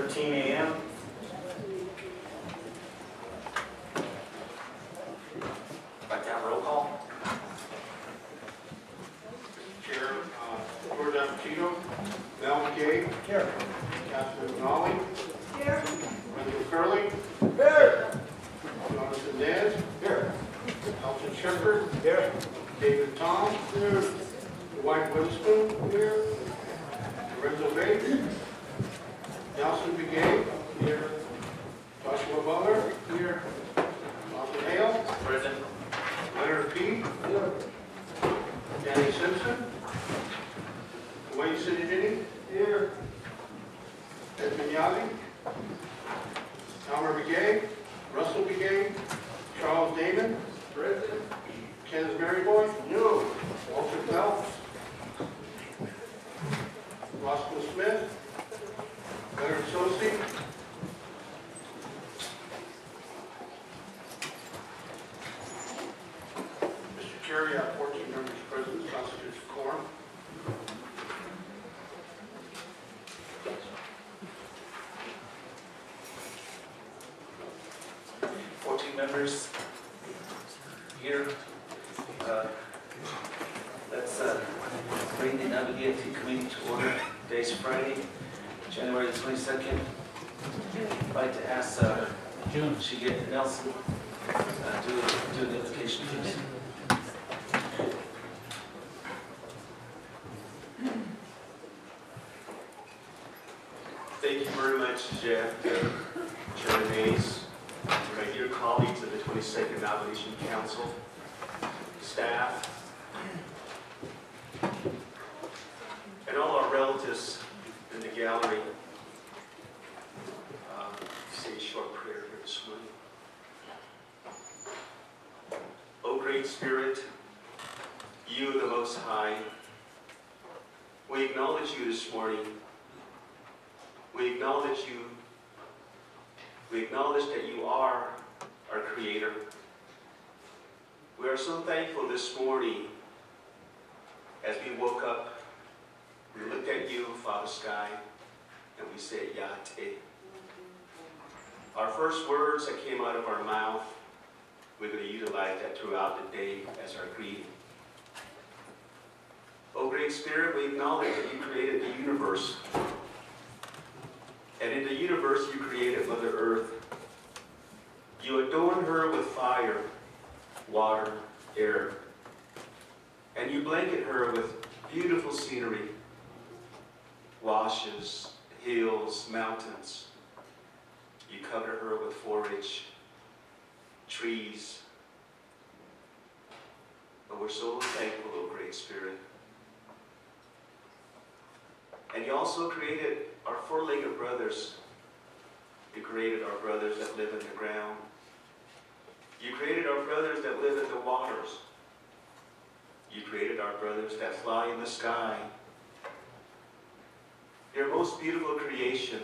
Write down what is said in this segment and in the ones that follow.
6:13 a.m. Like to have a roll call? Chair, Lord Nabi'kiiyati, Nabi'kiiyati, Here. Councilman Nolly, Here. Wendell Curley, Here. Jonathan Nez, Here. Elton Shepherd, Here. David Tom, here, Dwight Witherspoon, here, Lorenzo Bates, Nelson Begay, here, Joshua Butler, here, Martha Hale, Present. Leonard Peete, Danny Simpson, Wayne Sididini, here, Edmund Yazi, Elmer Begay, Russell Begay, Charles Damon, President, Kenneth Maryboy, no, Walter Phelps, Roscoe Smith, Leonard Sosi, Mr. Chair, you have 14 members present, constitutes a quorum. Members here. Let's bring the Nabi'kiiyati Committee to order. Today's Friday, January the 22nd. I'd like to ask Nelson do an invocation, please. Thank you very much, Jeff, Chairman Hayes, my dear colleagues of the 22nd Navajo Nation Council, staff, and all our relatives in the gallery. Say a short prayer here this morning. O Great Spirit, you the Most High, we acknowledge you this morning. We acknowledge you. We acknowledge that you are our Creator. We are so thankful this morning as we woke up, we looked at you, Father Sky, and we said, Yate. Our first words that came out of our mouth, we're going to utilize that throughout the day as our greeting. O Great Spirit, we acknowledge that you created the universe. And in the universe, you created Mother Earth. You adorned her with fire, water, air. And you blanket her with beautiful scenery, washes, hills, mountains. You cover her with forage, trees. But we're so thankful, O Great Spirit. And you also created our four-legged brothers. You created our brothers that live in the ground. You created our brothers that live in the waters. You created our brothers that fly in the sky. Your most beautiful creation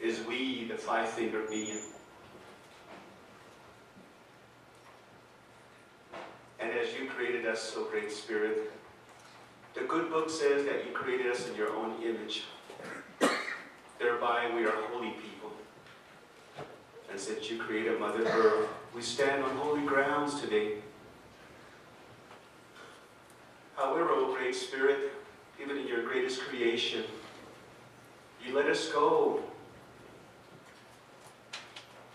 is we, the five-fingered being. And as you created us, O Great Spirit, the good book says that you created us in your own image. Thereby we are holy people. And since you created Mother Earth, we stand on holy grounds today. However, O Great Spirit, even in your greatest creation, you let us go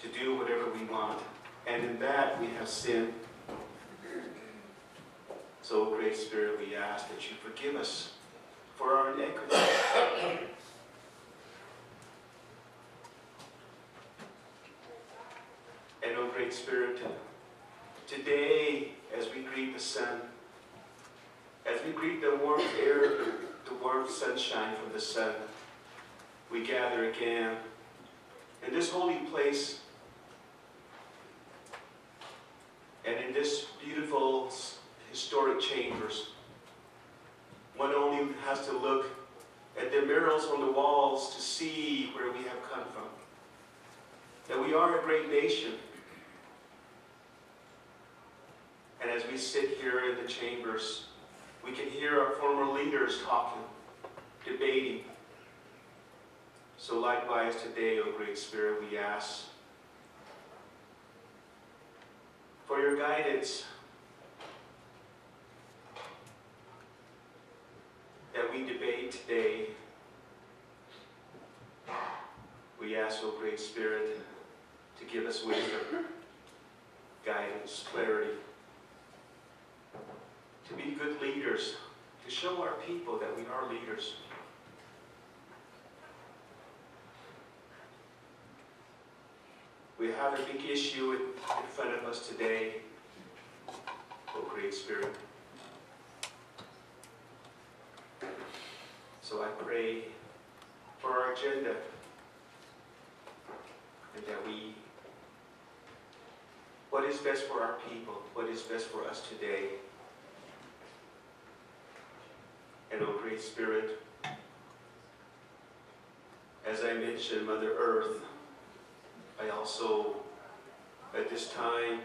to do whatever we want. And in that we have sinned. So, O Great Spirit, we ask that you forgive us for our iniquity. And, O Great Spirit, today, as we greet the sun, as we greet the warm air, the warm sunshine from the sun, we gather again in this holy place and in this beautiful historic chambers. One only has to look at the murals on the walls to see where we have come from. That we are a great nation. And as we sit here in the chambers, we can hear our former leaders talking, debating. So likewise today, O Great Spirit, we ask for your guidance, that we debate today. We ask, O Great Spirit, to give us wisdom, guidance, clarity, to be good leaders, to show our people that we are leaders. We have a big issue in front of us today, O Great Spirit. So I pray for our agenda, and that what is best for our people, what is best for us today. And O Great Spirit, as I mentioned, Mother Earth, I also, at this time,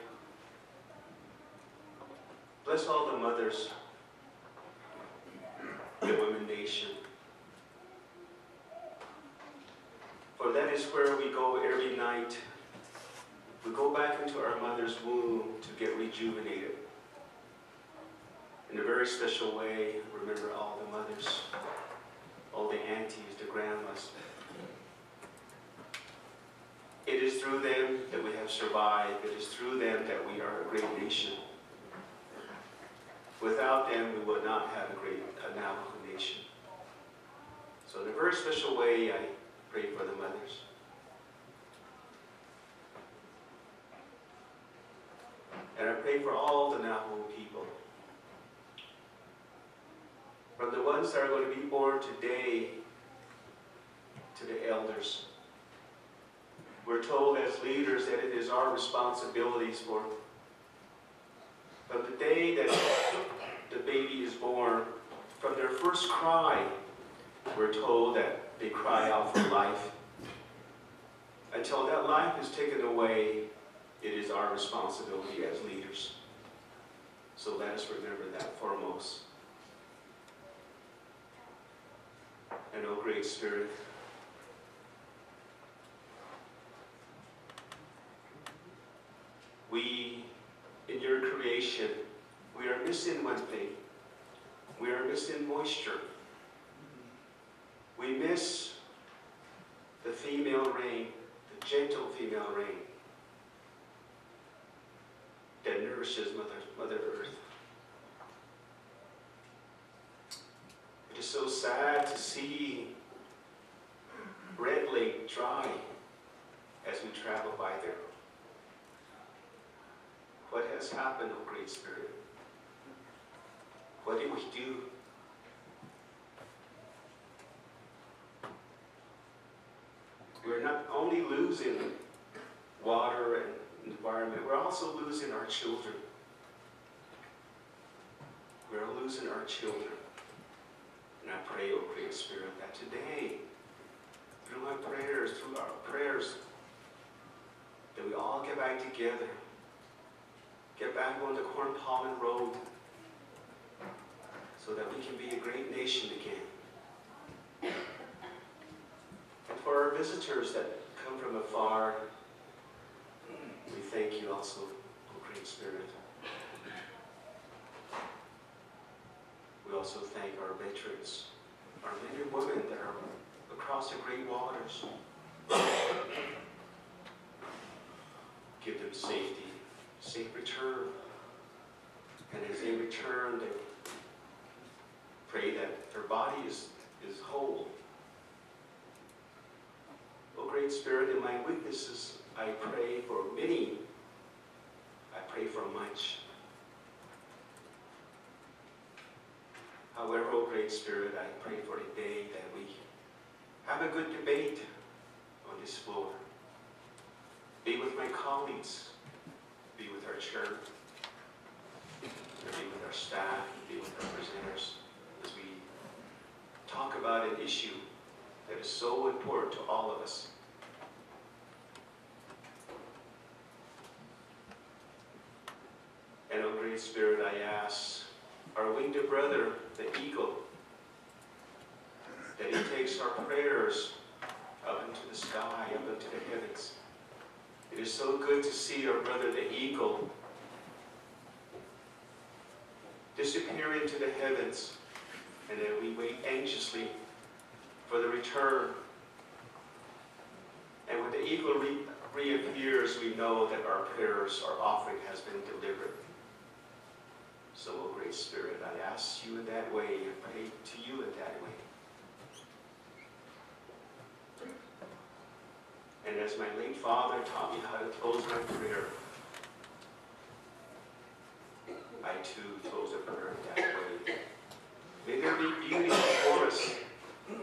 bless all the mothers, the women nation. For that is where we go every night. We go back into our mother's womb to get rejuvenated. In a very special way, remember all the mothers, all the aunties, the grandmas. It is through them that we have survived. It is through them that we are a great nation. Without them, we would not have a Navajo nation. So in a very special way, I pray for the mothers. And I pray for all the Navajo people. From the ones that are going to be born today to the elders. We're told as leaders that it is our responsibilities from the day that the baby is born, from their first cry, we're told that they cry out for life. Until that life is taken away, it is our responsibility as leaders. So let us remember that foremost. And O Great Spirit, we, in your creation, we are missing one thing. We are missing moisture. We miss the female rain, the gentle female rain that nourishes Mother Earth. It is so sad to see Red Lake dry as we travel by there. What has happened, O Great Spirit? What did we do? We're not only losing water and environment, we're also losing our children. We're losing our children. And I pray, O Great Spirit, that today, through our prayers, that we all get back together, get back on the Corn Pollen Road, so that we can be a great nation again. And for our visitors that come from afar, we thank you also, O Great Spirit. We also thank our veterans, our men and women that are across the great waters. Give them safety, safe return. And as they return, they pray that their body is whole. O Great Spirit, in my weaknesses, I pray for many. I pray for much. However, O Great Spirit, I pray for a day that we have a good debate on this floor. Be with my colleagues, be with our chair, be with our staff, be with our presenters, as we talk about an issue that is so important to all of us. And, O Great Spirit, I ask our winged brother, the eagle, that he takes our prayers of It is so good to see our brother the eagle disappear into the heavens, and then we wait anxiously for the return. And when the eagle reappears, we know that our prayers, our offering has been delivered. So, O Great Spirit, I ask you in that way, and pray to you in that way. And as my late father taught me how to close my prayer, I too close a prayer that way. May there be beauty before us.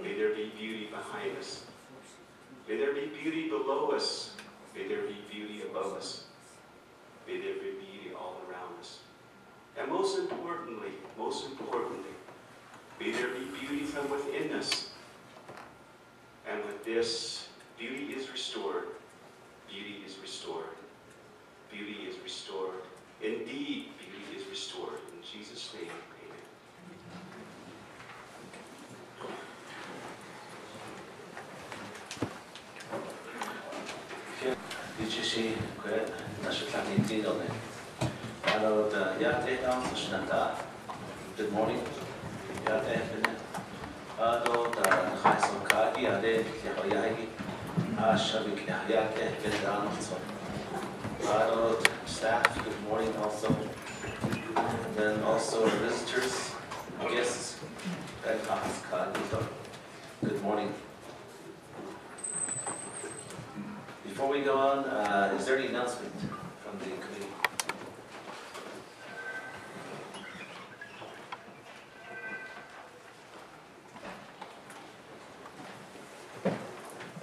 May there be beauty behind us. May there be beauty below us. May there be beauty above us. May there be beauty all around us. And most importantly, may there be beauty from within us. And with this, beauty is restored. Beauty is restored. Beauty is restored. Indeed, beauty is restored. In Jesus' name, amen. Dici che nasce tranquillo. Allora, yate am good morning. Yate ado da khaiso kagi ade yahayagi ashabik yate kedanso. Ado staff, good morning also. And then also our visitors, guests, good morning. Before we go on, is there any announcement from the committee?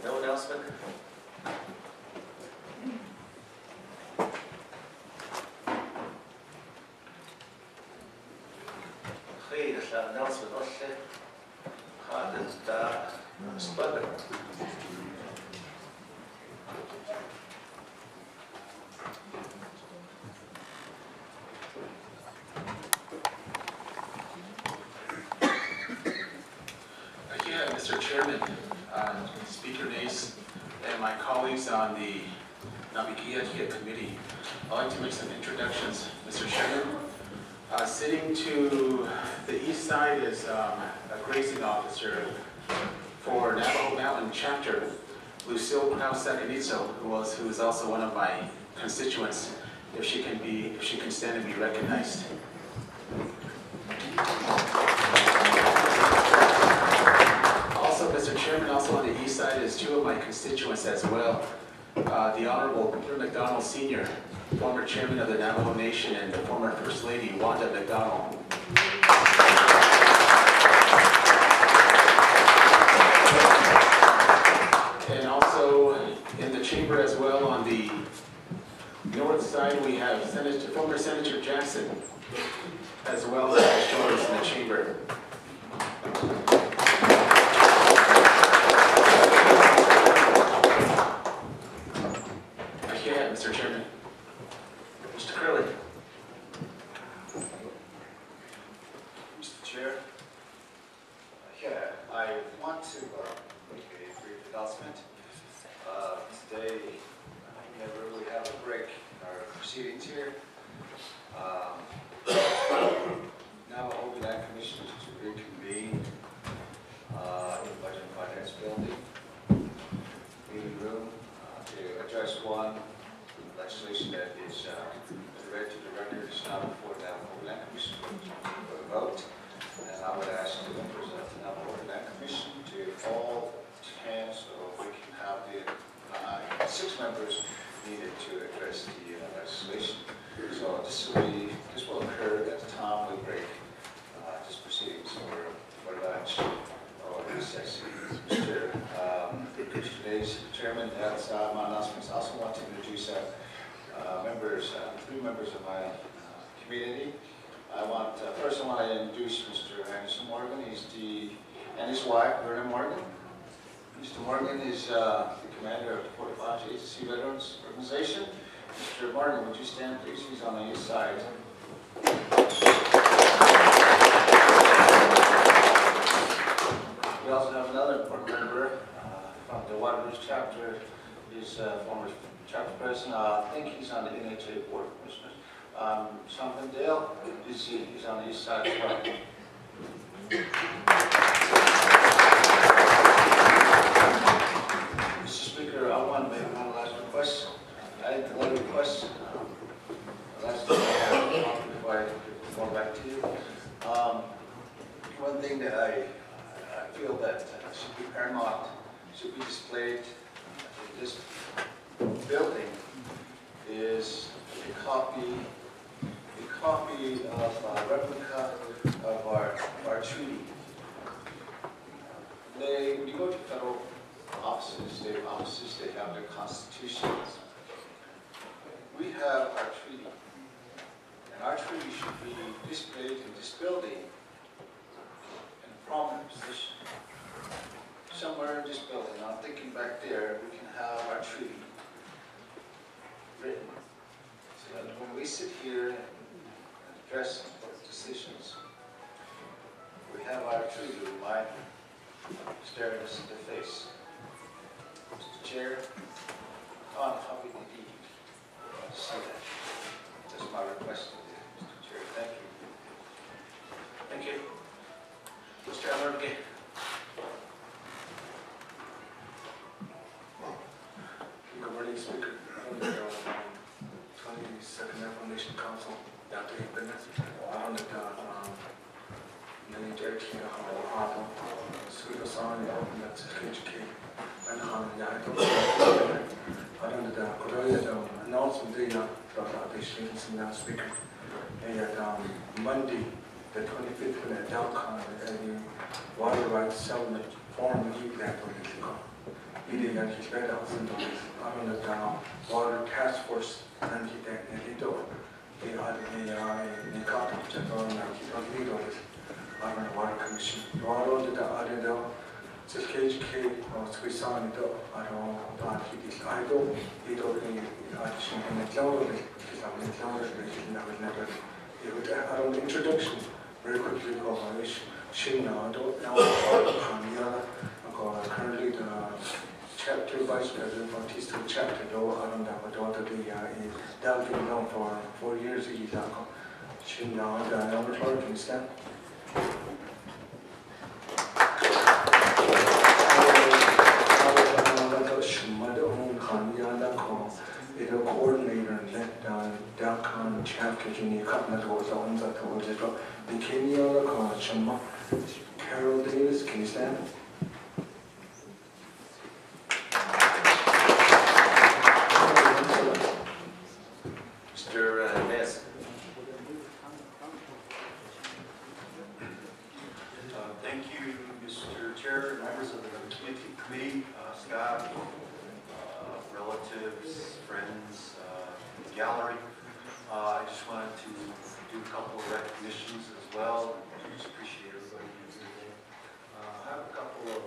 No announcement? Okay, there's an announcement. Mr. Chairman, Speaker Nace, and my colleagues on the Nabi'kiiyati Committee, I'd like to make some introductions. Mr. Chairman, sitting to the east side is a grazing officer for Navajo Mountain Chapter, Lucille Kraus-Sakanizo, who is also one of my constituents. If she can stand and be recognized. Mr. Chairman, also on the east side is two of my constituents as well. The Honorable Peter McDonald Sr., former chairman of the Navajo Nation, and the former First Lady, Wanda McDonald. And also in the chamber as well, on the north side, we have former Senator Jackson, as well as joining us in the chamber. Mr. Chairman. Mr. Curley. Mr. Chair, I want to make a brief announcement. Today, we never really have a break in our proceedings here. Now, Open Land Commission is to reconvene in the Budget and Finance Building meeting room to address one legislation that is read to the record is now before the Navajo Land Commission for a vote. And I would ask the members of the Navajo Land Commission to all attend so we can have the 6 members needed to address the legislation. So this will occur at the time we break this proceedings for lunch or recess. Mr. Today's chairman, that's my announcements. I also want to introduce members, 3 members of my community. First I want to introduce Mr. Anderson Morgan. And his wife, Verna Morgan. Mr. Morgan is the commander of the 45th Agency Veterans Organization. Mr. Morgan, would you stand please? He's on the east side. We also have another important member from the Waterloo Chapter, is former chapter president. I think he's on the NHA Board of Commissioners. Sean Vendale is on the east side as well. Mr. Speaker, I want to make one last request. I had one request. Last thing I have before I go back to you. One thing that I feel that should be paramount, should be displayed in this building is a copy of a replica of our treaty. When you go to federal offices, state offices, they have their constitutions. We have our treaty, and our treaty should be displayed in this building in a prominent position. Somewhere in this building, I'm thinking back there, we can have our treaty written. So that when we sit here and address decisions, we have our treaty reminder staring us in the face. Mr. Chair, on how we need to see that. That's my request today, Mr. Chair. Thank you. Thank you. Mr. Alberti. Good morning, Speaker. I'm the 22nd Navajo Nation Council. Dr. Bennett. I'm the Nabi'kiiyati Committee. That's KHK. And I'm the Korea announcement the Speaker. And Monday, the 25th, in Dalcon, the Water Rights Settlement Forum that 이게 그냥 기회가 없습니다. 아무래도 water task force and the water commission. Water the other the KHK Switzerland idol addition and the cloud introduction very quickly currently the chapter vice president for T2 chapter though I don't know what the been known for 4 years can you stand? The coordinator and downtown chapter Carol Davis, can you stand? Mr. Ness. Thank you, Mr. Chair, members of the Nabi'kiiyati Committee, staff, relatives, friends, the gallery. I just wanted to do a couple of recognitions as well. I just appreciate everybody being here today. I have a couple of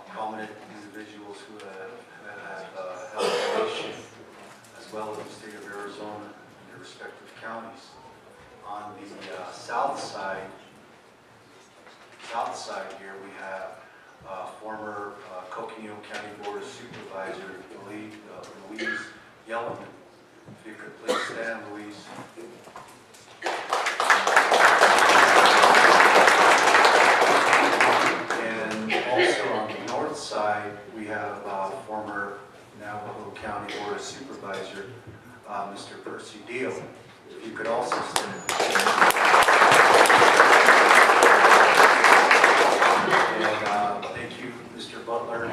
prominent individuals who have held the nation as well as the state of Arizona in their respective counties. On the south side here we have former Coconino County Board of Supervisor Louise Yellowman. If you could please stand, Louise. And also on the north side we have former Navajo County Board of Supervisor Mr. Percy Deal. If you could also stand. And thank you, Mr. Butler,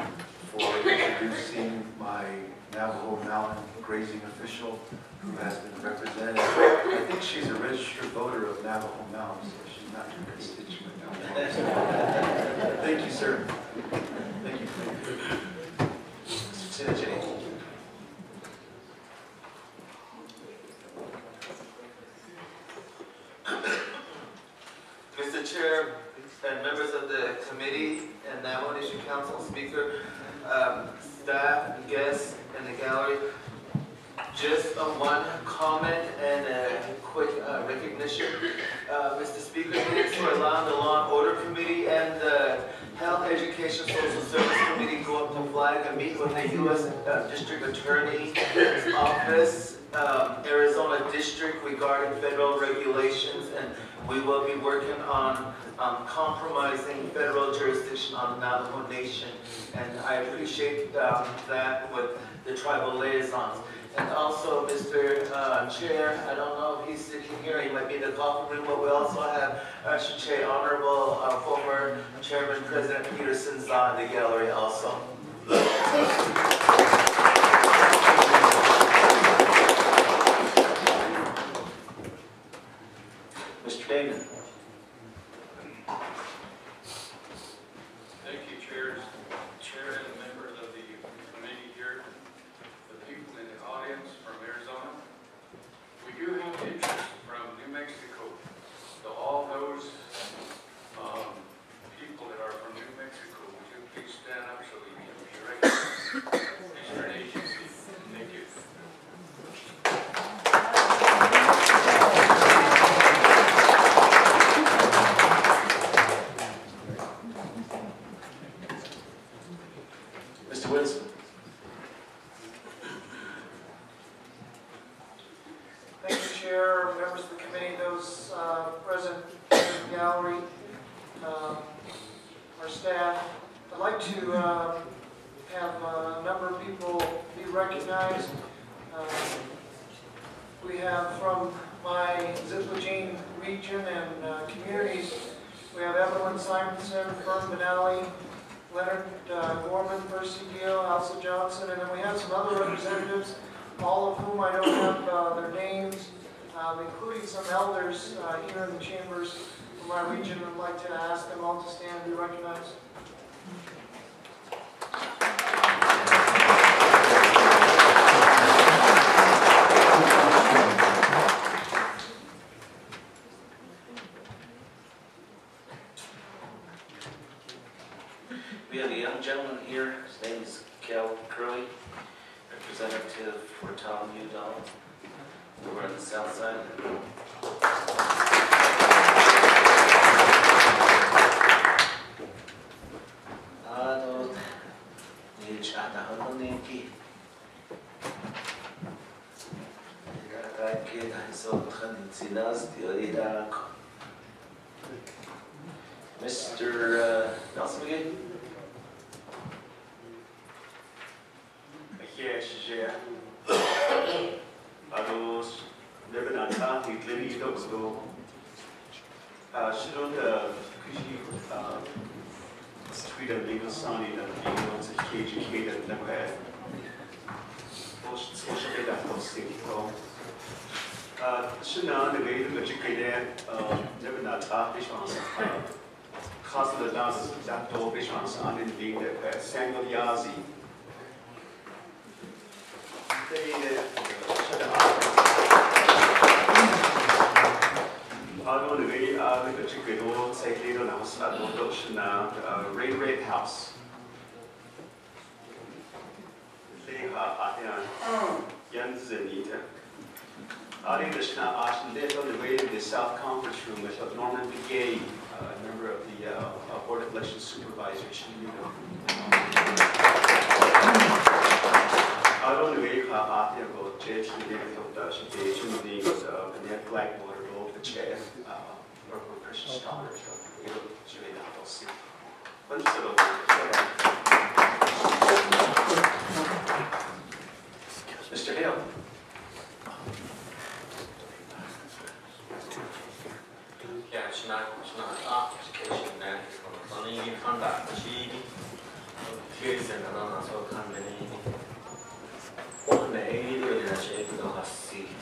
for introducing my Navajo Mountain grazing official who has been represented. I think she's a registered voter of Navajo Mountain, so she's not your constituent now. Thank you, sir. Thank you. Mr. Chair and members of the committee and Navajo Nation Council, Speaker, staff, guests, and the gallery, just one comment and a quick recognition. Mr. Speaker, thanks for allowing the Law and Order Committee and the Health, Education, Social Service Committee go up to Flag and meet with the U.S. District Attorney's Office, Arizona District regarding federal regulations, and we will be working on compromising federal jurisdiction on the Navajo Nation. And I appreciate that with the tribal liaisons. And also, Mr. Chair, I don't know if he's sitting here, he might be in the coffee room, but we also have Chair Honorable former Chairman President Peterson's in the gallery also. Mr. Damon. Thank you, Chair and members of the committee here, the people in the audience from Arizona. We do have interest from New Mexico. So all those people that are from New Mexico, would you please stand up so we can be recognized? Eastern Agency. Thank you. Mr. Wilson. Thank you, Chair, members of the committee, those present in the gallery, our staff. I'd like to have a number of people be recognized. We have from my Zipline region and communities, we have Evelyn Simonson, Fern Benally, Leonard Gorman, Percy Gill, Elsa Johnson, and then we have some other representatives, all of whom I don't have their names, including some elders here in the chambers from my region. I'd like to ask them all to stand and be recognized. We have a young gentleman here. His name is Cal Curley, representative for Tom Udall, over on the south side. Mr. Nelson McGee. Yes, yeah. Never done that. We clearly don't go. She don't street and legal sounding and being able to educated never had. Social data posting. She now the way to educate never not that which ones. Cause the dance that door which ones on in being the Samuel Yazi. Red House. I think the South Conference Room with Norman Begay, a member of the Board of Election Supervisors. I don't know if I about Judge the Blackwater Road, the chair, or Christian scholars. Mr. Hale. Yeah, it's not education that from the conduct she feels and another so company. One day, the shape of the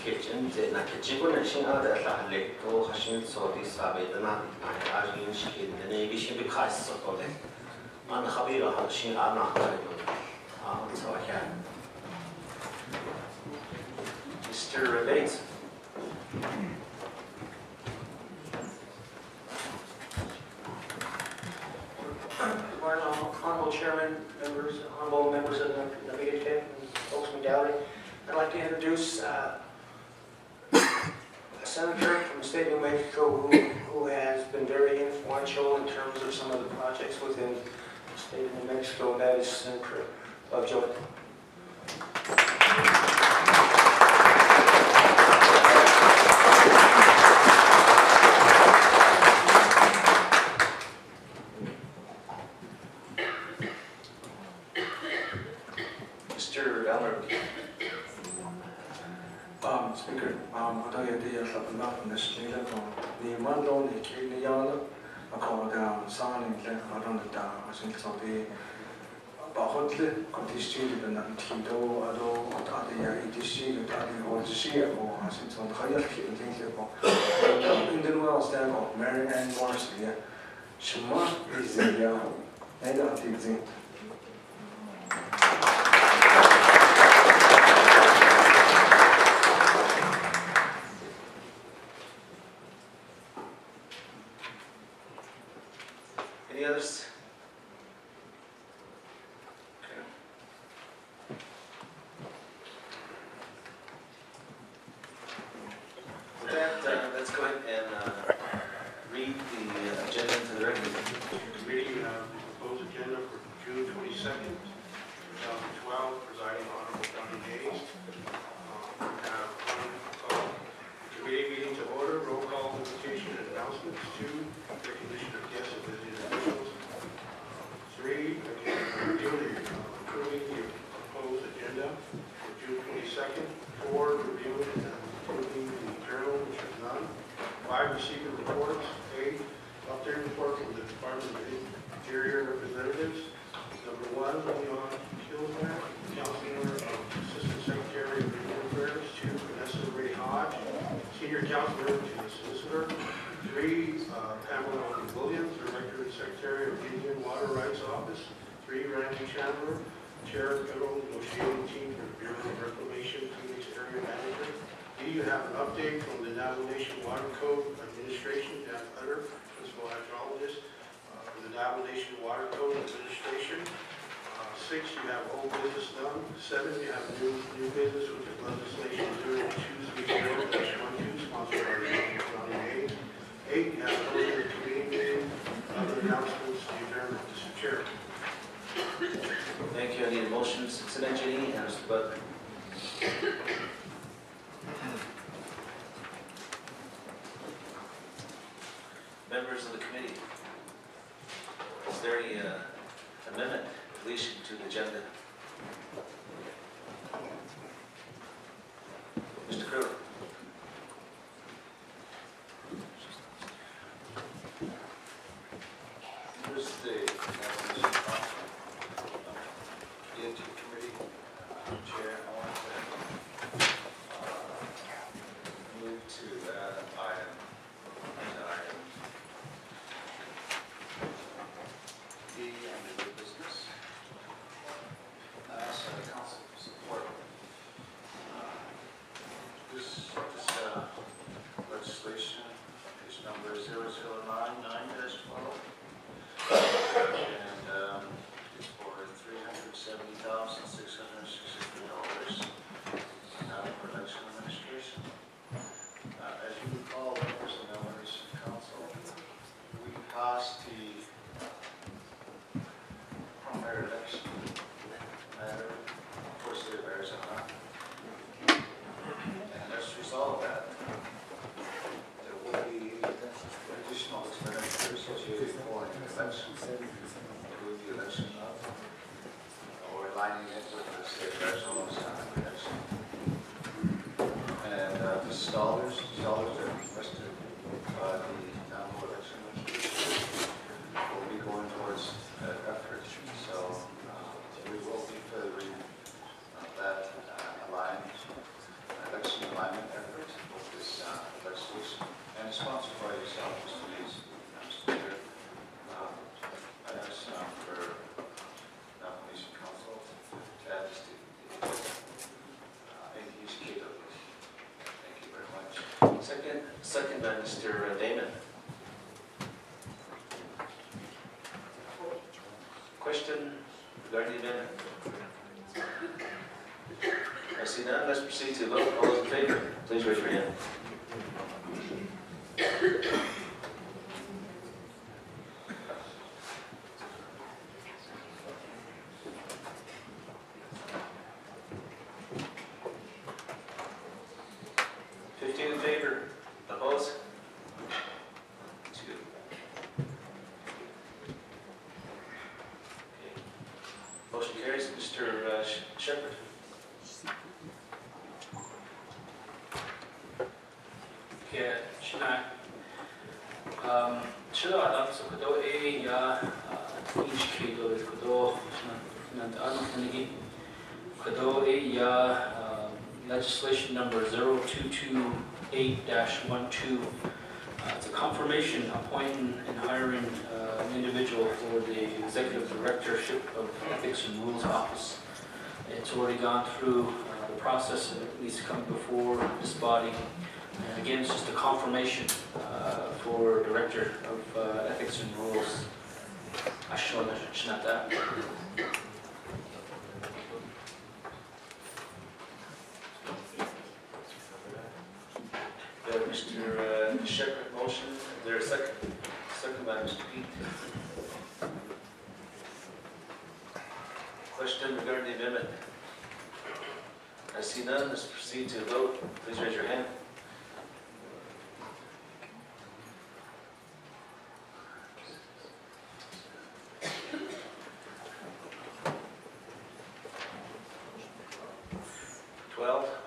kitchen, the kitchen, she other like to Hashin, so this Sabbath, and I in skin, the Navy should be cast of it. And Habira Hashin are not so I can. Mr. Bates. Honorable Chairman, honorable members of the Nabi'kiiyati and folks in the gallery, I'd like to introduce a senator from the state of New Mexico who has been very influential in terms of some of the projects within State of New Mexico, and that is Senator Joy. Mr. Elmer. Speaker, I think the supplement from the state of the Mandon, the Kenya, I call down signing that I don't know, I think so the Bahotli, Contested, and Tito, Ado, the EDC, the OGC, or I think so the higher thing, in the world stand of Mary Ann Morris, Shema is the end of the exam. Any others? Okay. With that, let's go ahead and read the agenda into the record. Committee, you have the proposed agenda for June 22nd, 2012, presiding Honorable Donnie Hayes. We have one committee meeting to order, roll call, invitation, and announcements. 2, recognition of guests and visiting officials. 3, approving the proposed agenda for June 22nd. 4, reviewing and approving the journal, which is none. 5, receiving reports. 8, update report from the Department of Interior representatives. Number 1, Leon Kilsback, Counselor, Assistant Secretary of Regional Affairs. 2, Vanessa Ray Hodge, Senior Counselor to the Solicitor. 3, Pamela Williams, Director and Secretary of Indian Water Rights Office. 3, Randy Chandler, Chair of Federal Negotiating Team for the Bureau of Reclamation, Phoenix Area Manager. D, you have an update from the Navajo Nation Water Code Administration, Dan Cutter, Principal Hydrologist for the Navajo Nation Water Code Administration. 6, you have old business done. 7, you have new business, which is legislation 0230-12, sponsored by the County Hayes. 8, you have earlier committee meeting, other announcements, the adjournment. Mr. Chair. Thank you. I need a motion. Senator Jenny and Mr. Butler. Members of the committee, is there any amendment, deletion to the agenda? Mr. Kruger. Here's the committee chair. I want to move to that item. D under new business. So the council support. This legislation is number 0099-12. And it's for $370,663 for election administration. As you recall, members of the Navajo Nation Council, we passed the primary election matter for the state of Arizona. And as a result of that, there will be additional expenditure associated for an election, including the election of, or aligning it with the state of Arizona's election. And these dollars are requested by the Navajo election will be going towards that effort. So we will be furthering that election alignment effort with this legislation. And it's sponsored by yourself, Mr. Hayes, Mr. Chair. I asked for Navajo Nation Council to add this to NDHK. Thank you very much. Second by Mr. Damon. Question regarding the amendment? I see none. Let's proceed to vote. All those in favor, please raise your hand. carries. Mr. Shepherd. Okay, Shana. Chilo alam so kudo ya each kilo kudo Shana ano kanigi kudo ya legislation number 0228-12. It's a confirmation appointing and hiring an individual for the executive directorship of Ethics and Rules Office. It's already gone through the process and it needs to come before this body. And again, it's just a confirmation for Director of Ethics and Rules. Ashona Shnata. Mr. Shepherd motion. Is there a second? Second by Mr. Pete. Question regarding the amendment. I see none. Let's proceed to vote. Please raise your hand.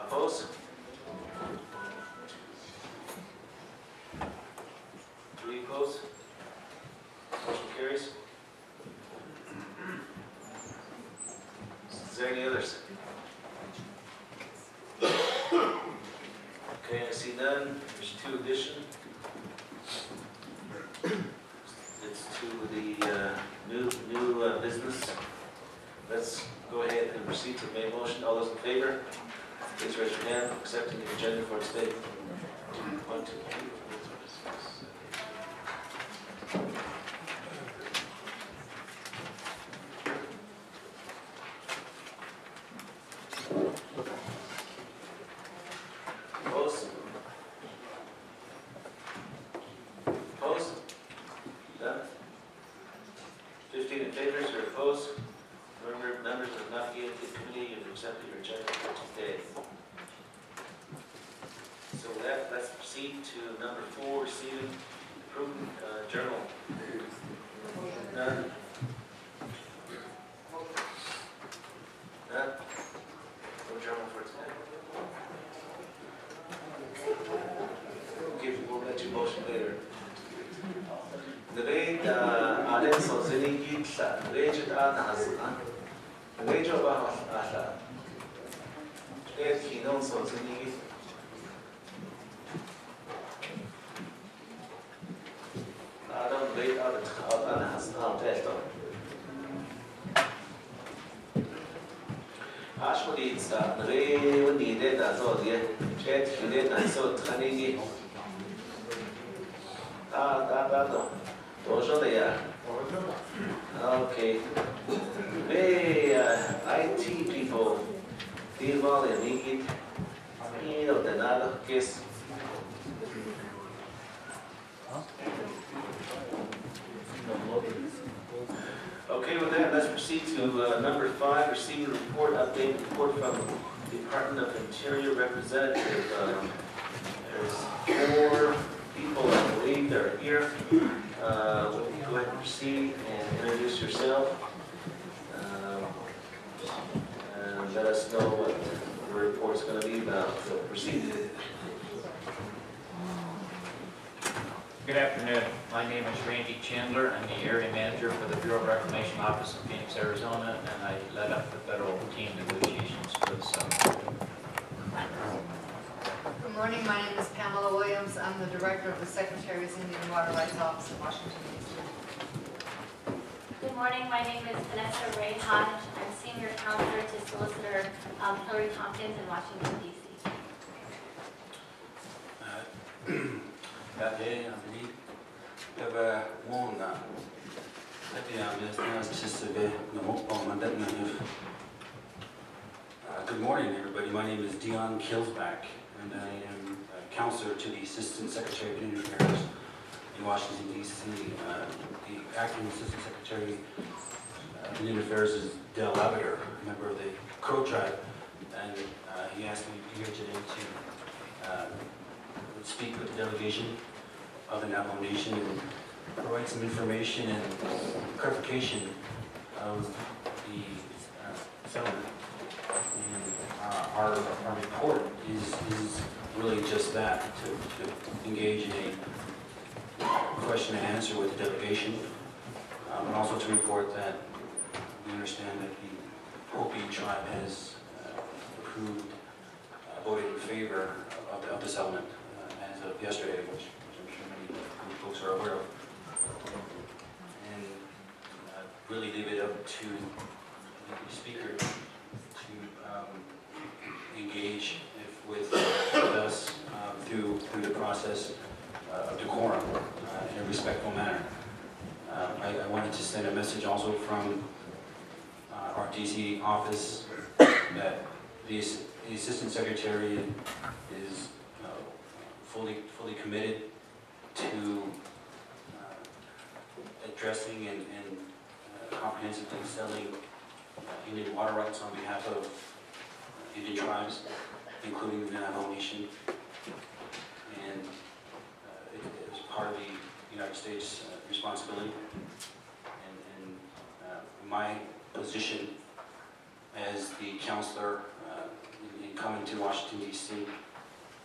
Opposed? 3 opposed? Motion carries. Is there any others? Okay, I see none. There's 2 addition. It's to the new business. Let's go ahead and proceed to the main motion. All those in favor? Please raise your hand, accepting the agenda for today. 1, 2, 3. Opposed? Opposed? None? 15 in favor, 0 opposed. Members of the Nabi'kiiyati Committee, you've accepted your agenda for today. So with that, let's proceed to number 4, receiving approving journal. None? None? No journal for today. Okay, we'll let you motion later. Nabid Ariz o zinigit sa nabid Nahazan. Nabid o ba ala? Nabid kinon so zinigit. Adam nabid Nahazan testo. Ashwadi sa nabid nide da so die. Nabid nide na so thanigi. Da. Okay. Hey, IT people, deal and make it. De nada, kiss. Okay, with that, let's proceed to number 5, receiving the report, update report from the Department of Interior representative. There's 4 people, I believe, that are here. Go ahead and proceed and introduce yourself. And let us know what the report's going to be about. So proceed. Good afternoon. My name is Randy Chandler. I'm the area manager for the Bureau of Reclamation Office in Phoenix, Arizona, and I led up the federal team negotiations for the summer. Good morning, my name is Pamela Williams. I'm the director of the Secretary's Indian Water Rights Office in Washington, D.C. Good morning, my name is Vanessa Ray Hodge. I'm senior counselor to Solicitor Hillary Tompkins in Washington, D.C. Good morning, everybody. My name is Dion Kilsback, and I am a counselor to the Assistant Secretary of Indian Affairs in Washington, D.C. The acting Assistant Secretary of Indian Affairs is Del Lavender, a member of the Crow tribe, and he asked me to be here today to speak with the delegation of the Navajo Nation and provide some information and clarification of the our report is really just that, to engage in a question and answer with the delegation, and also to report that we understand that the Hopi tribe has approved, voted in favor of the settlement as of yesterday, which I'm sure many folks are aware of. And really leave it up to the speaker to engage with us through the process of decorum in a respectful manner. I wanted to send a message also from our DC office that the Assistant Secretary is fully committed to addressing and comprehensively selling Indian water rights on behalf of Indian tribes, including the Navajo Nation. And it is part of the United States responsibility. And my position as the counselor in coming to Washington, D.C.,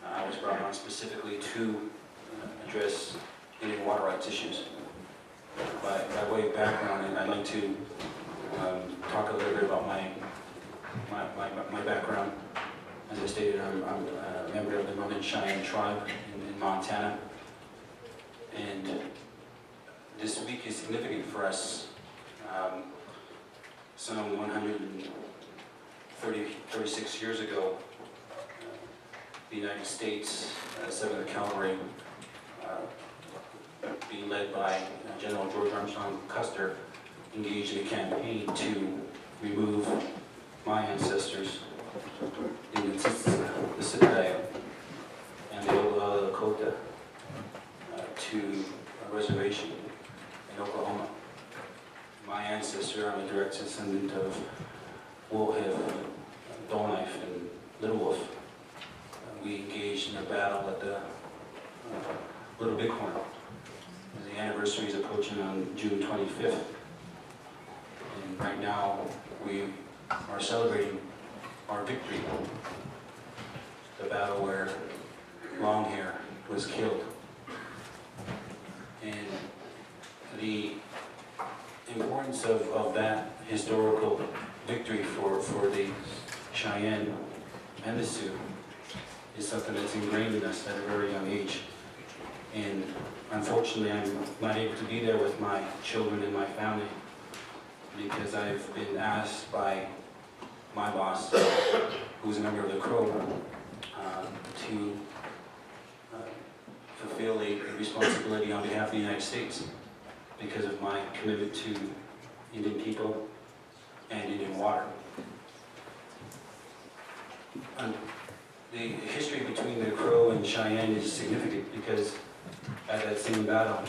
I was brought on specifically to address Indian water rights issues. By way of background, I'd like to talk a little bit about my background. As I stated, I'm a member of the Northern Cheyenne tribe in Montana. And this week is significant for us. Some 136 years ago, the United States, 7th Cavalry, being led by General George Armstrong Custer, engaged in a campaign to remove my ancestors in the Sitkayo and the Oglala Lakota to a reservation in Oklahoma. My ancestor, I'm a direct descendant of Wolfhead, Dullknife, and Little Wolf. We engaged in a battle at the Little Bighorn. The anniversary is approaching on June 25th. And right now, we are celebrating our victory. The battle where Longhair was killed. And the importance of that historical victory for the Cheyenne and the Sioux is something that's ingrained in us at a very young age. And unfortunately, I'm not able to be there with my children and my family because I've been asked by my boss, who's a member of the Crow, to fulfill a responsibility on behalf of the United States because of my commitment to Indian people and Indian water. The history between the Crow and Cheyenne is significant because at that same battle,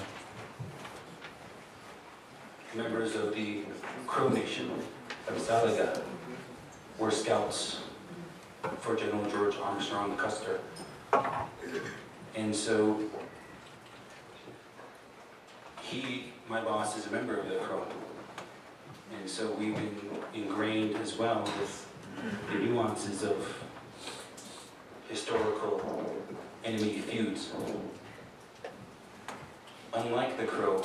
members of the Crow Nation of Salaga were scouts for General George Armstrong Custer. And so my boss is a member of the Crow. And so we've been ingrained as well with the nuances of historical enemy feuds. Unlike the Crow,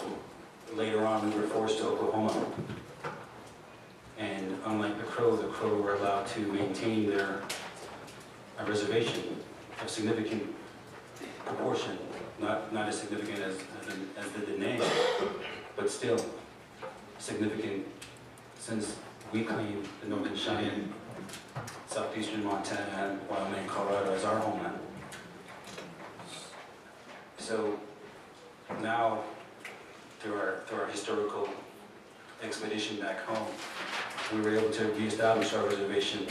later on we were forced to Oklahoma. And unlike the Crow were allowed to maintain their reservation of significant proportion, not as significant as the Dene, but still significant since we claim the Northern Cheyenne, southeastern Montana, and Wyoming, Colorado as our homeland. So now, through our historical expedition back home, we were able to reestablish our reservation.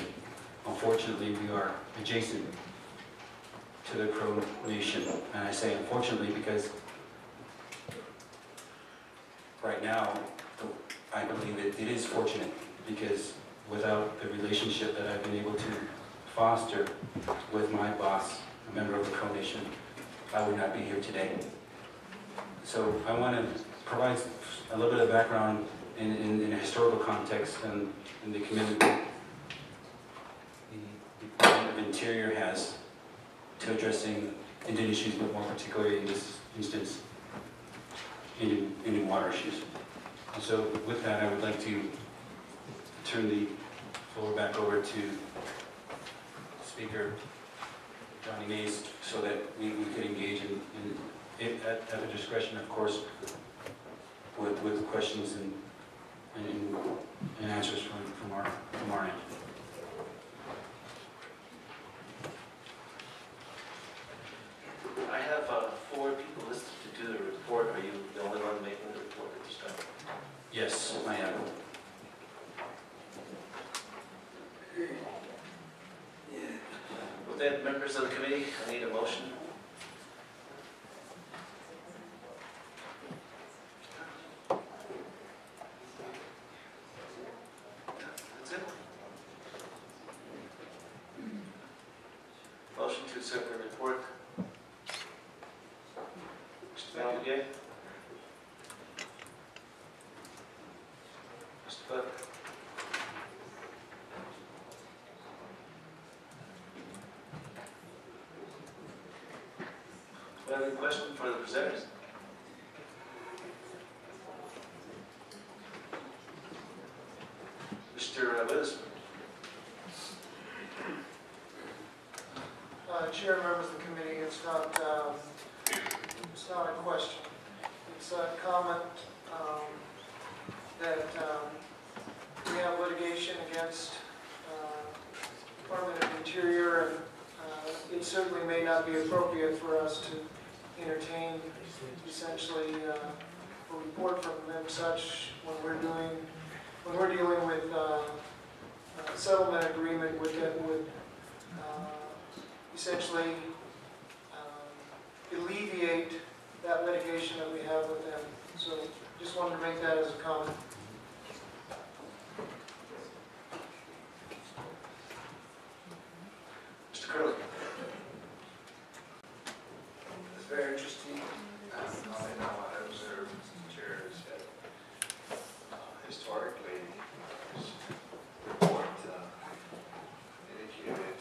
Unfortunately, we are adjacent to the Crow Nation. And I say unfortunately because right now, I believe it is fortunate because without the relationship that I've been able to foster with my boss, a member of the Crow Nation, I would not be here today. So I want to provide a little bit of background in a historical context and in the community. The Interior has to addressing Indian issues, but more particularly in this instance, Indian water issues. And so with that, I would like to turn the floor back over to Speaker Johnny Mays so that we could engage at the discretion, of course, with questions and answers from our end. I have 4 people listed to do the report. Are you the only one making the report at this time? Yes, I am. With that, members of the committee, I need a motion. That's it. Motion to accept the report. Mr. Nabi'kiiyati? Mr. Buck? Do you have any question for the presenters? Mr. Witherspoon? Chair, members of the committee, it's not a question. It's a comment that we have litigation against Department of Interior, and it certainly may not be appropriate for us to entertain essentially a report from them such when we're dealing with a settlement agreement with them would essentially alleviate that litigation that we have with them. So just wanted to make that as a comment. Mr. Curley? It's very interesting. Comment on what I observed, Mr. Chair, is that historically, this report indicated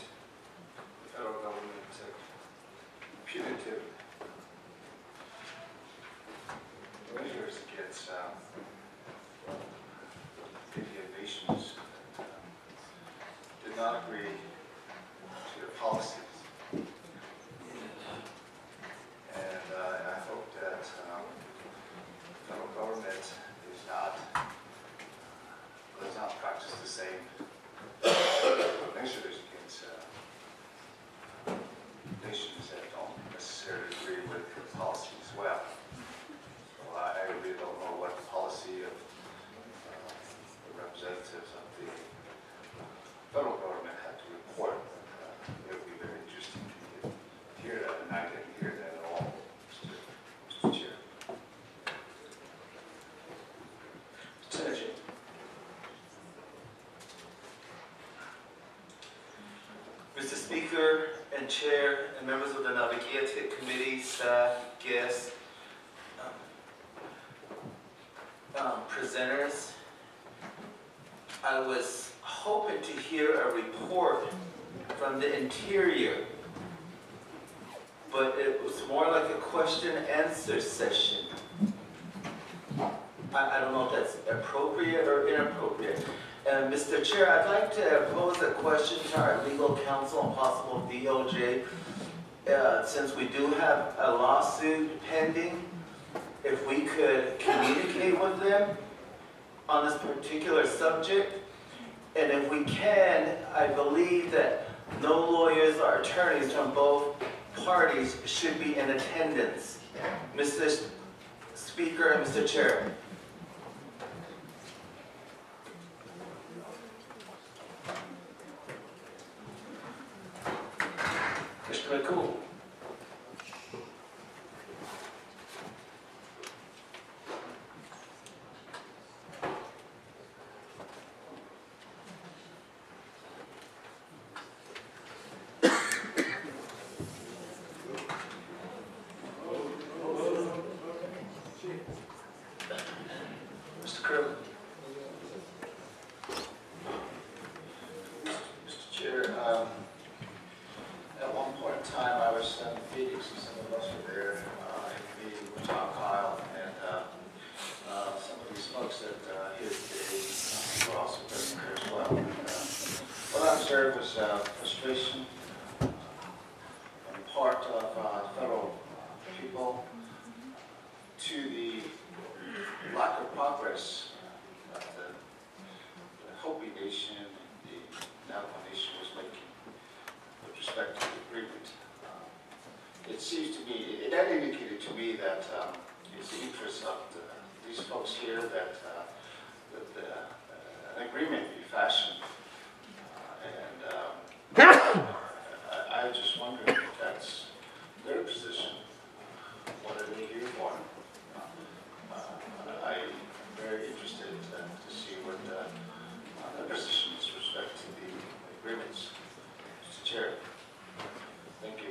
the federal government took punitive measures against Indian nations, did not agree to their policies. And I hope that the federal government does not practice the same measures against nations that don't necessarily agree with the policy as well. So I really don't know what the policy of the representatives of the federal government had to report. It would be very interesting to hear that, and I didn't hear that at all, Mr. Chair. Senator? Mr. Speaker and Chair and members of the Nabi'kiiyati Committee, staff, guests, presenters, I was hoping to hear a report from the Interior, but it was more like a question-answer session. I don't know if that's appropriate or inappropriate. Mr. Chair, I'd like to pose a question to our legal counsel and possible DOJ. Since we do have a lawsuit pending, if we could communicate with them on this particular subject. And if we can, I believe that no lawyers or attorneys from both parties should be in attendance. Mr. Speaker and Mr. Chair. Mr. McCool? Mr. Curley? Mr. Chair, share was frustration on the part of federal people to the lack of progress that the Hopi Nation and the Navajo Nation was making with respect to the agreement. It seems to me, that indicated to me that it's the interest of these folks here that an agreement be fashioned. I just wonder if that's their position. What are they here for? I'm very interested to see what their position is with respect to the agreements. Mr. Chair, thank you.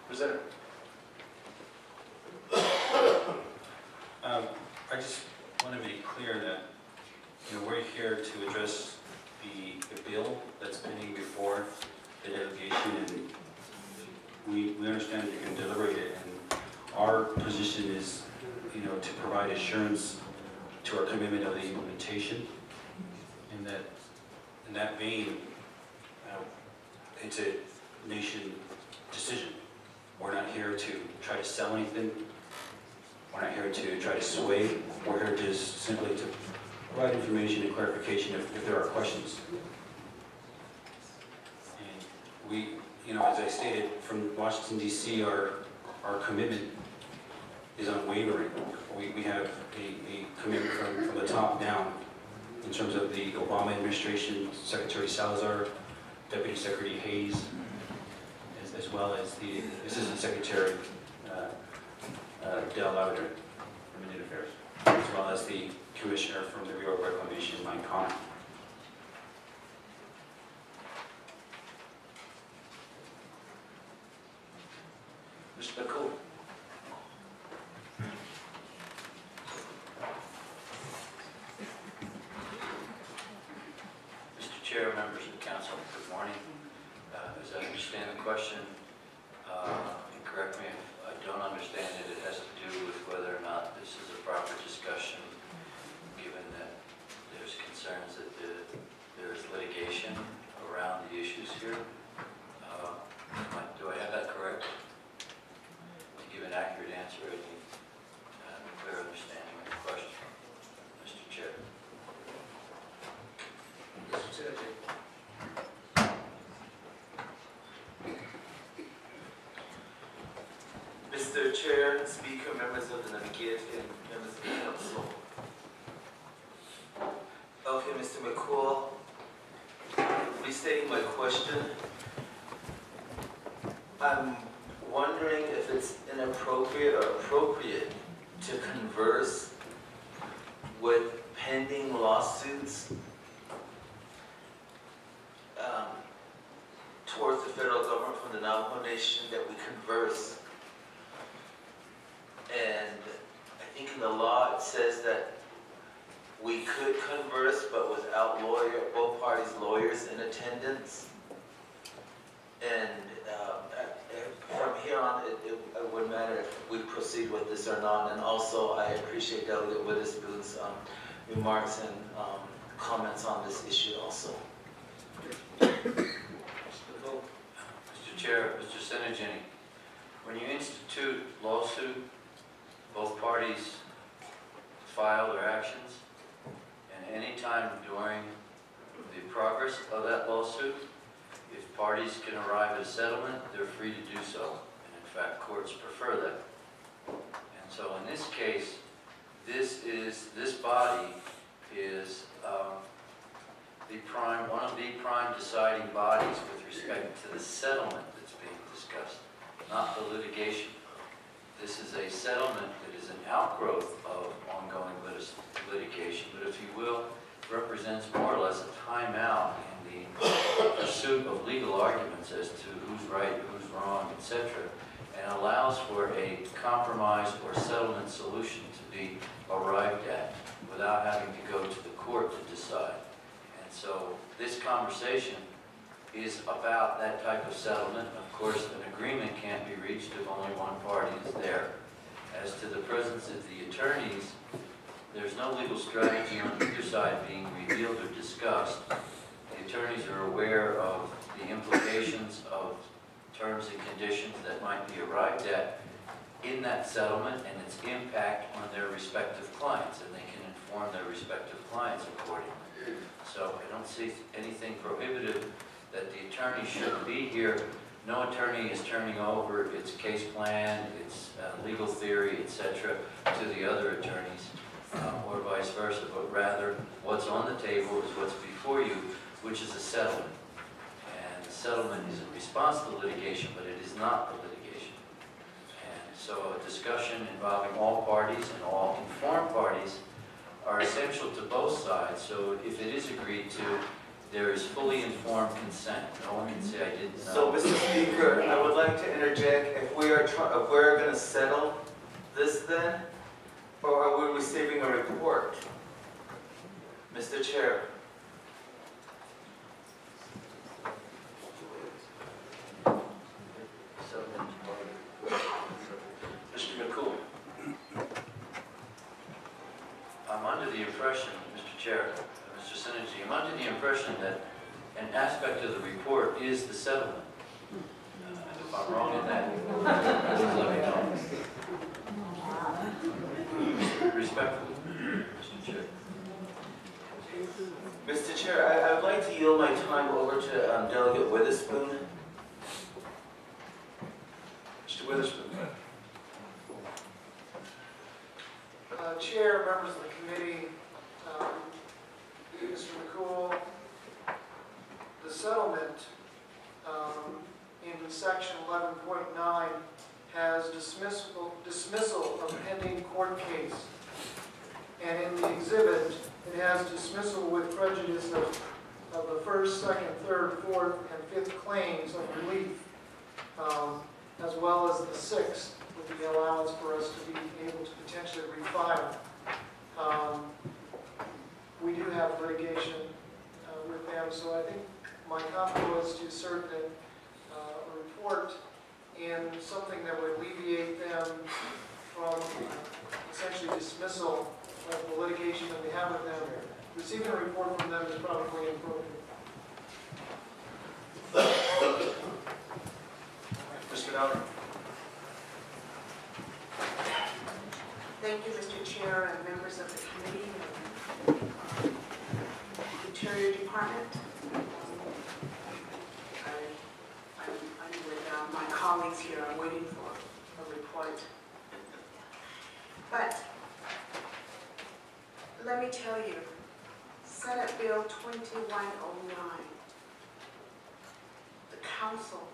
Presenter. I just want to make clear that we're here to address the bill that's pending before the delegation, and we understand that you can deliberate it, and our position is to provide assurance to our commitment of the implementation. In that vein, it's a nation decision. We're not here to try to sell anything. We're not here to try to sway. We're here just simply to provide information and clarification if there are questions. And we, as I stated, from Washington, D.C., our commitment is unwavering. We have a commitment from the top down in terms of the Obama administration, Secretary Salazar, Deputy Secretary Hayes, as well as the Assistant Secretary Del Lavender from Indian Affairs, as well as the Commissioner from the Bureau of Reclamation, Mike Connor. Mr. McCool. Mr. Chair, members of the council, good morning. As I understand the question, and correct me if I don't understand it, it has to do with whether or not this is a proper discussion, given that there's concerns that there's litigation around the issues here. Do I have that correct? To give an accurate answer, I need a clear understanding of the question, Mr. Chair. Mr. Chair. Mr. Chair, Speaker, members of the Nabi'kiiyati, and members of the council. Okay, Mr. McCool, restating my question, I'm wondering if it's inappropriate or appropriate to converse with pending lawsuits towards the federal government from the Navajo Nation, that we converse. And I think in the law it says that we could converse, but without both parties' lawyers in attendance. And from here on, it wouldn't matter if we proceed with this or not. And also, I appreciate Delegate Witherspoon's remarks and comments on this issue also. Mr. Chair, Mr. Senegini, when you institute lawsuit, both parties file their actions, and any time during the progress of that lawsuit, if parties can arrive at a settlement, they're free to do so. And in fact, courts prefer that. And so in this case, this body is one of the prime deciding bodies with respect to the settlement that's being discussed, not the litigation. This is a settlement that is an outgrowth of ongoing litigation, but if you will, represents more or less a timeout in the pursuit of legal arguments as to who's right, who's wrong, etc., and allows for a compromise or settlement solution to be arrived at without having to go to the court to decide. And so this conversation is about that type of settlement. Of course, an agreement can't be reached if only one party is there. As to the presence of the attorneys, there's no legal strategy on either side being revealed or discussed, the attorneys are aware of the implications of terms and conditions that might be arrived at in that settlement and its impact on their respective clients, and they can inform their respective clients accordingly. So I don't see anything prohibitive that the attorney shouldn't be here. No attorney is turning over its case plan, its legal theory, etc., to the other attorneys, or vice versa, but rather what's on the table is what's before you, which is a settlement. And the settlement is in response to litigation, but it is not the litigation. And so a discussion involving all parties and all informed parties are essential to both sides. So if it is agreed to, there is fully informed consent. No one can say I didn't know. So, Mr. Speaker, I would like to interject. If we're going to settle this then, or are we receiving a report? Mr. Chair. Mr. McCool, I'm under the impression, Mr. Chair, Mr. Synergy, I'm under the impression that an aspect of the report is the settlement. If I'm wrong in that, please let me know. Respectfully, Mr. Chair. Mr. Chair, I would like to yield my time over to Delegate Witherspoon. Mr. Witherspoon. Chair, members of the committee, Mr. McCool, the settlement in section 11.9 has dismissal of pending court case. And in the exhibit, it has dismissal with prejudice of the first, second, third, fourth, and fifth claims of relief, as well as the sixth, with the allowance for us to be able to potentially refile. We do have litigation with them, so I think my comment was to assert that a report in something that would alleviate them from essentially dismissal of the litigation that we have with them. Receiving a report from them is probably inappropriate. Mr. Downer. Thank you, Mr. Chair and members of the committee, Interior Department. I'm with my colleagues here. I'm waiting for a report. But let me tell you, Senate Bill 2109, the Council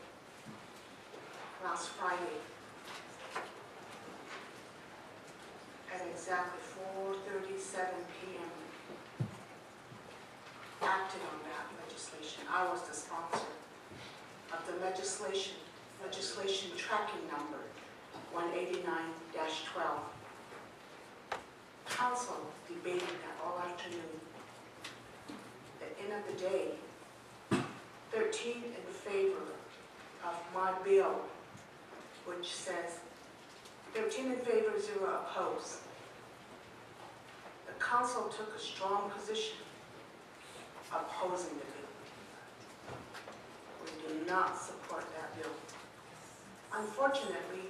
last Friday at exactly 4:37 p.m. acted on that legislation. I was the sponsor of the legislation tracking number 189-12. Council debated that all afternoon. At the end of the day, 13 in favor of my bill, which says 13 in favor, 0 opposed. The council took a strong position opposing the bill. We do not support that bill. Unfortunately,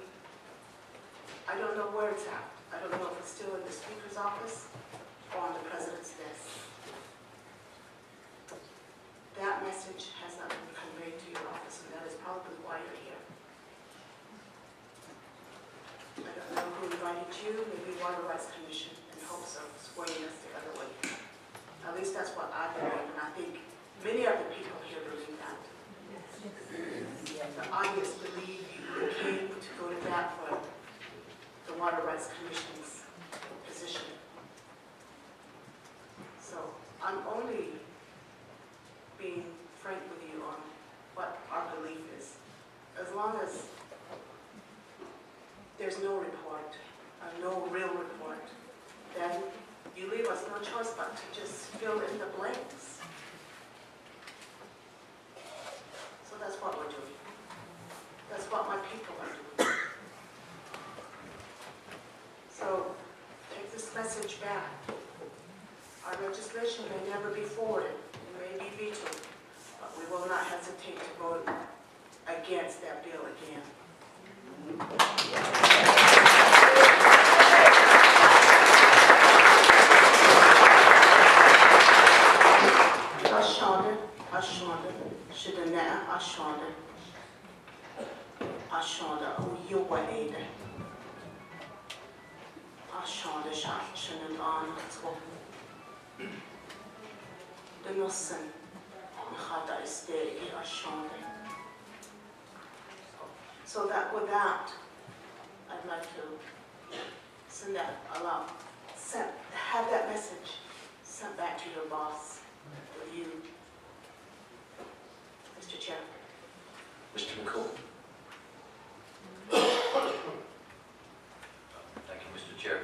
I don't know where it's at. I don't know if it's still in the Speaker's office or on the President's desk. That message has not been conveyed to your office, and that is probably why you're here. I don't know who invited you, maybe Water Rights Commission, in hopes of swaying us the other way. At least that's what I believe, and I think many other people here believe that. The audience believe you came to go to bat for the Water Rights Commission's position. So I'm only being frank with you on what our belief is. As long as there's no report, no real report, then you leave us no choice but to just fill in the blanks. So that's what we're doing. That's what my people are doing. So take this message back. Our legislation may never be ashonda. Ashonda uyowa ede. Ashonda shanun on to. The nosen hada este ashonda. So that with that, I'd like to send that along. Have that message sent back to your boss, to you, Mr. Chair. Mr. McCool. Thank you, Mr. Chair.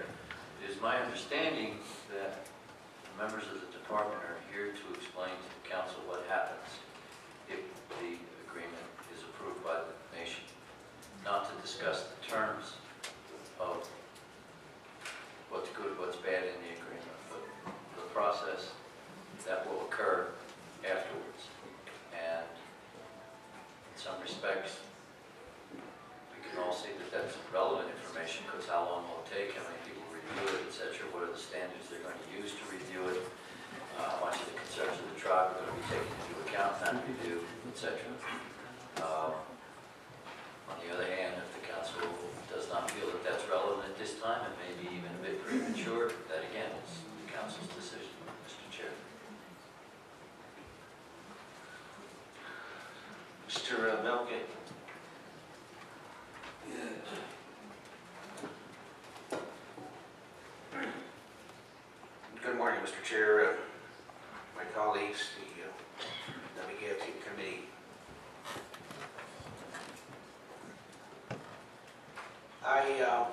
It is my understanding that the members of the department are here to explain to the council what happens if the agreement is approved by the nation, not to discuss the terms of what's good, what's bad in the agreement, but the process that will occur afterwards. And in some respects, we can all see that that's relevant information, because how long will it take, how many people review it, etc. What are the standards they're going to use to review it, how much of the concerns of the tribe are going to be taken into account, not review, etc. On the other hand, if the council does not feel that that's relevant at this time, it may be even a bit premature, that again is the council's decision, Mr. Chair. Mr. Melke. Good morning, Mr. Chair, my colleagues, the Nabi'kiiyati Committee. I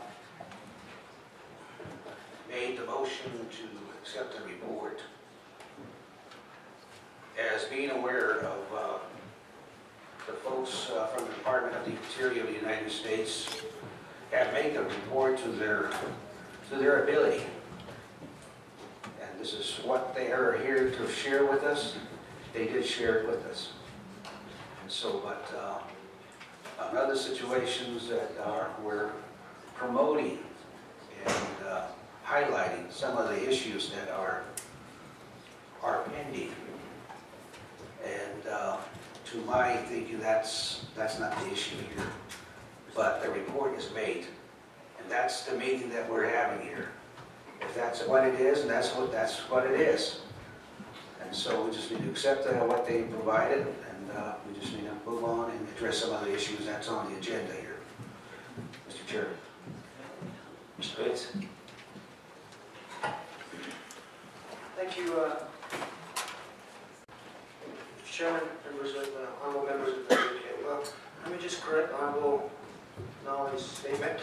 made the motion to accept the report as being aware of the folks from the Department of the Interior of the United States have made the report to their ability. And this is what they are here to share with us. They did share it with us. And so, but on other situations that we're promoting and highlighting some of the issues that are pending. And to my thinking, that's not the issue here. But the report is made, and that's the meeting that we're having here. If that's what it is, and that's what it is. And so we just need to accept what they provided, and we just need to move on and address some of the issues that's on the agenda here. Mr. Chair. Mr. Bates. Thank you, Mr. Chairman, members of, honorable members of the committee. Well, let me just correct Honorable Nolly's statement.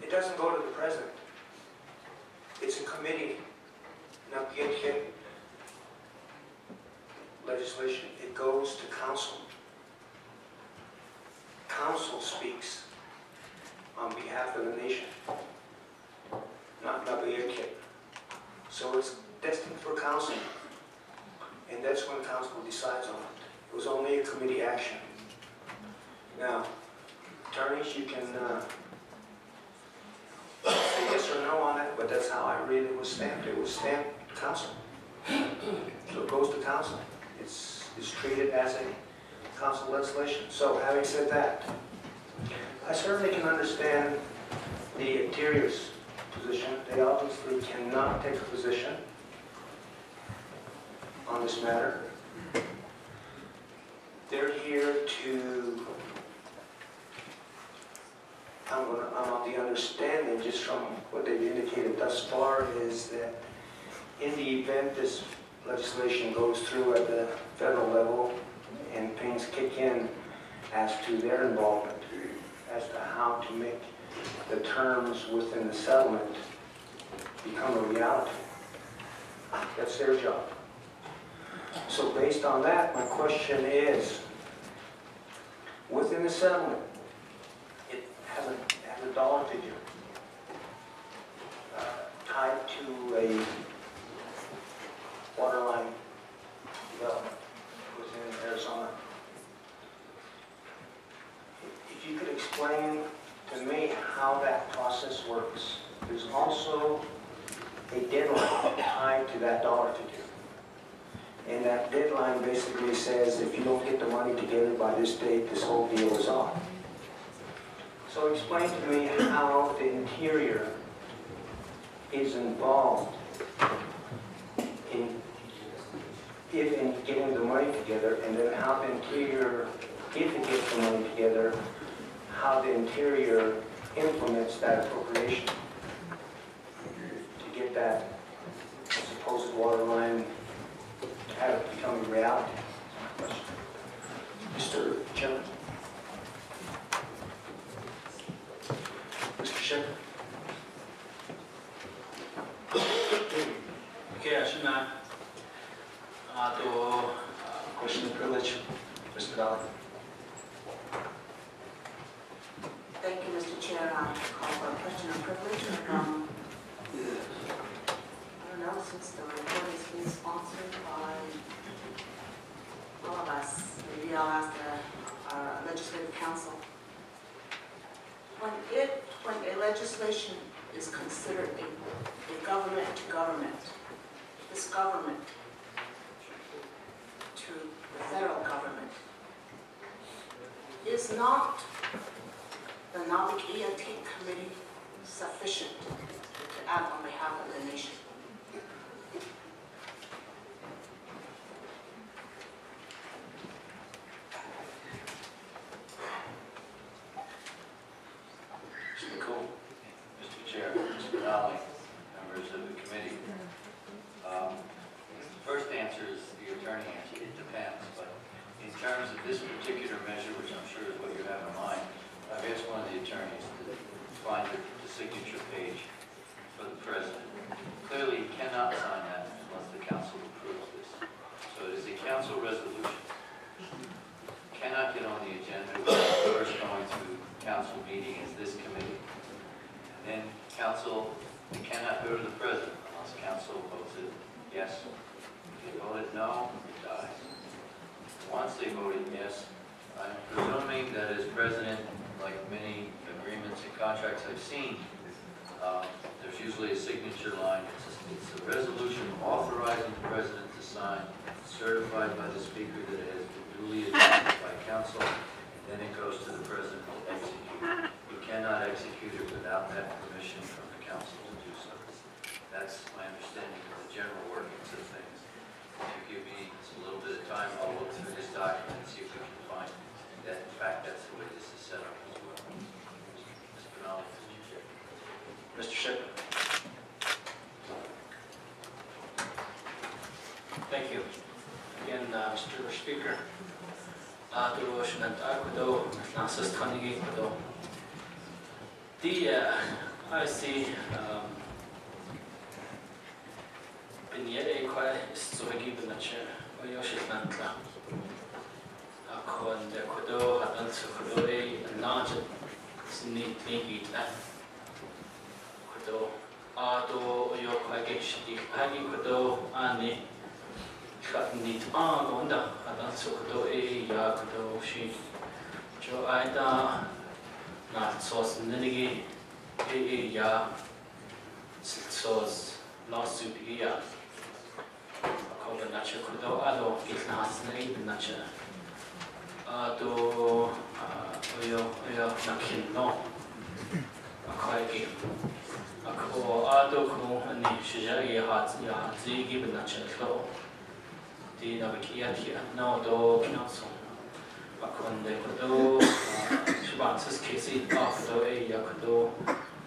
It doesn't go to the president. It's a committee. Nabi'kiiyati legislation. It goes to council. Council speaks on behalf of the nation, not Nabi'kiiyati. So it's destined for council, and that's when council decides on it. It was only a committee action. Now, attorneys, you can say yes or no on it, but that's how I read it was stamped. It was stamped council. So it goes to council. It's treated as a council legislation. So having said that, I certainly can understand the Interior's position. They obviously cannot take a position on this matter. They're here to, I'm of the understanding, just from what they've indicated thus far, is that in the event this legislation goes through at the federal level and things kick in as to their involvement, as to how to make the terms within the settlement become a reality. That's their job. So based on that, my question is, within the settlement, it has a dollar figure tied to a waterline development within Arizona. If you could explain to me how that process works. There's also a deadline tied to that dollar figure. And that deadline basically says if you don't get the money together by this date, this whole deal is off. So explain to me how the Interior is involved in getting the money together, and then how the Interior, if it gets the money together, how the Interior implements that appropriation to get that supposed water line to have it become a reality. Mr. Chairman. Mr. Shepherd. Okay, Ashima. Question of privilege. Mr. Valley. Thank you, Mr. Chair. I call for a question of privilege. I don't know, since the report is being sponsored by all of us, maybe I'll ask the legislative council. When a legislation is considered a government to government, this government to the federal government, is not the Nabi'kiiyati Committee sufficient to act on behalf of the nation? Mr. Chair, Mr. Donnelly, members of the committee. First answer is the attorney answer. It depends, but in terms of this particular measure, which I'm sure is what you have in mind, I've asked one of the attorneys to find the signature page for the president. Clearly, he cannot sign that unless the council approves this. So it is a council resolution. Cannot get on the agenda without first going through council meeting as this committee. And then council, it cannot go to the president unless council votes it yes. If they vote it no, it dies. Once they voted yes, I'm presuming that as president, like many agreements and contracts I've seen, there's usually a signature line. It's a resolution authorizing the president to sign, certified by the speaker that it has been duly adopted by council, and then it goes to the president to execute. You cannot execute it without that permission from the council to do so. That's my understanding of the general workings of things. If you give me just a little bit of time, I'll look through this document and see if we can find that, in fact, that's the way this is set up as well. Mr. Bernal. Mr. Shepherd. Thank you. Again, Mr. Speaker. I see Binyere quite so given the chair. Oyoshitantla. Akon de Kodo, Hadan Sukode, and Najan, Sini Tingi, Kodo, Ado, Yokagish, the Pagi Kodo, Ani, Katnit, Onda, Hadan Sukodo, Yakodo, she, Jo Aida, not sauce Ninigi, Ya, sauce lawsuit, Ya. Nacho Kudo Ado Gitnas Name Nacha Ado Oyo Nakin no Akaigi Ako Ado Ku and Shijari Hatzi given Nacha Klo the Nabi'kiiyati no do council Akonde Kudo Shabansis Casey Afdo A Yakudo.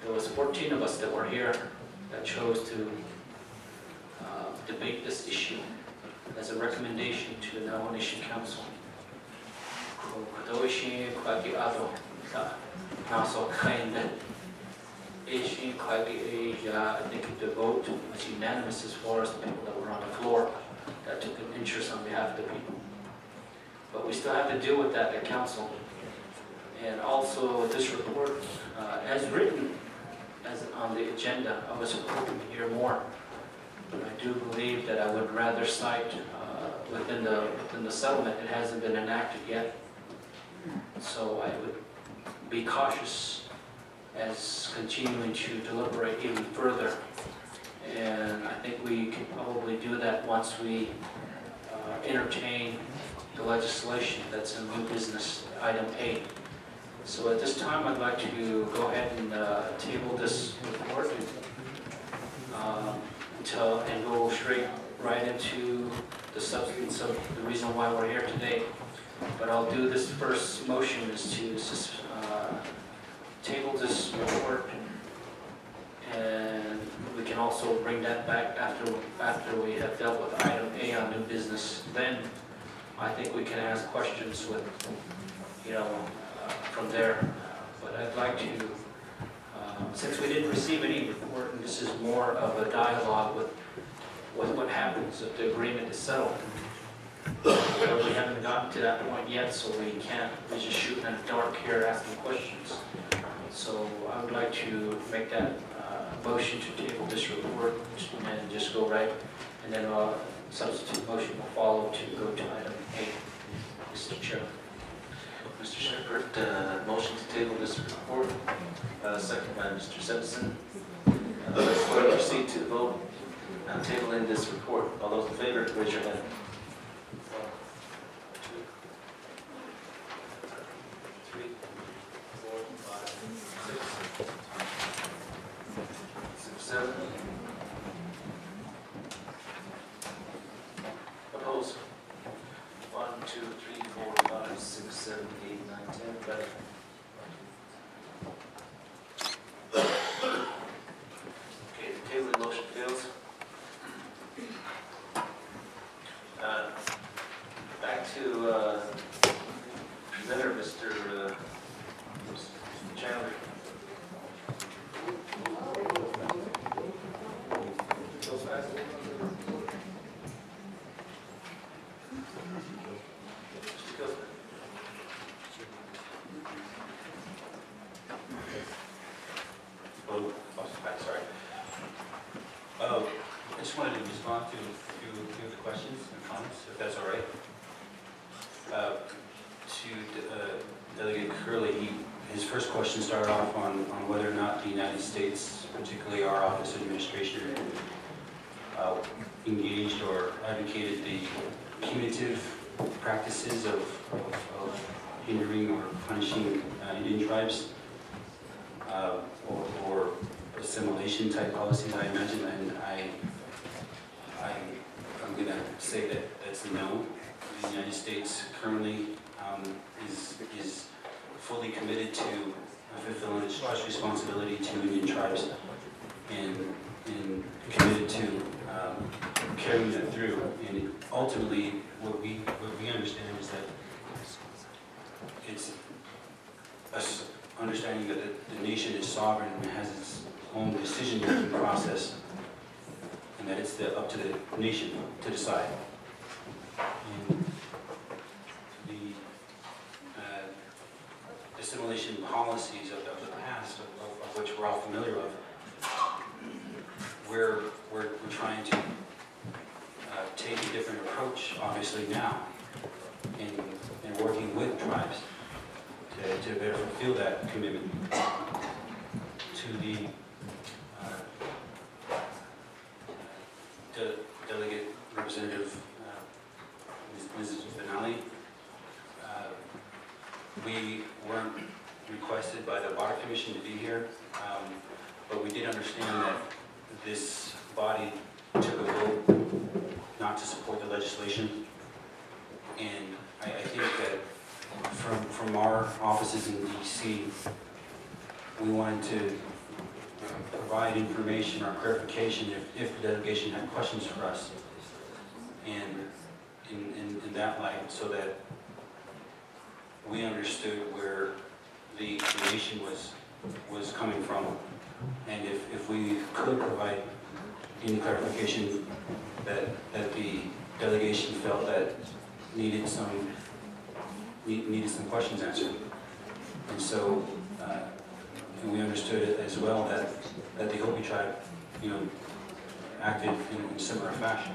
There was 14 of us that were here that chose to debate this issue as a recommendation to the Navajo Nation Council. Kadoishi Kwagi Ado, Council kind Ishi Kwagi, I think the vote was unanimous as far as the people that were on the floor that took an interest on behalf of the people. But we still have to deal with that at Council. And also this report, as written as on the agenda, I was hoping to hear more. But I do believe that I would rather cite within the settlement. It hasn't been enacted yet, so I would be cautious as continuing to deliberate even further. And I think we can probably do that once we entertain the legislation that's in new business, item 8. So at this time, I'd like to go ahead and table this report and go straight right into the substance of the reason why we're here today. But I'll do this first motion is to table this report, and we can also bring that back after we have dealt with item A on new business. Then I think we can ask questions with, from there. But I'd like to, since we didn't receive any report, and this is more of a dialogue with what happens if the agreement is settled. But we haven't gotten to that point yet, so we're just shooting in the dark here asking questions. So I would like to make that motion to table this report and just go right, and then a substitute motion will follow to go to item 8. Mr. Chairman. Mr. Shepherd, motion to table this report, second by Mr. Simpson. Let's go ahead and proceed to vote on tabling this report. All those in favor, raise your hand. 1, 2, 3, 4, 5, 6, 7. Opposed? 1, 2, 3, 4, 5, 6, 7, 8, 9, 10. Better. Okay, the tabling motion fails. Back to presenter, Mr. Chandler. Go fast. Mr. Gilbert. Sorry. I just wanted to respond to a few of the questions and comments, if that's all right. To Delegate Curley, his first question started off on whether or not the United States, particularly our Office of Administration, engaged or advocated the punitive practices of hindering or punishing Indian tribes, or assimilation type policies, I imagine, and I'm going to say that that's a no. The United States currently is fully committed to fulfilling its trust responsibility to Indian tribes and committed to carrying that through. And ultimately, what we understand is that it's us understanding that the nation is sovereign and has its own decision-making process, and that it's up to the nation to decide. And the assimilation policies of the past, of which we're all familiar with, we're trying to take a different approach, obviously now, in working with tribes to better fulfill that commitment to the Delegate Representative Mrs. Benali. We weren't requested by the Water Commission to be here, but we did understand that this body took a vote not to support the legislation, and I think that from our offices in DC, we wanted to provide information or clarification if the delegation had questions for us, and in that light, so that we understood where the nation was coming from, and if we could provide any clarification that the delegation felt that needed some questions answered. And so, and we understood it as well that the Hopi tribe, acted in similar fashion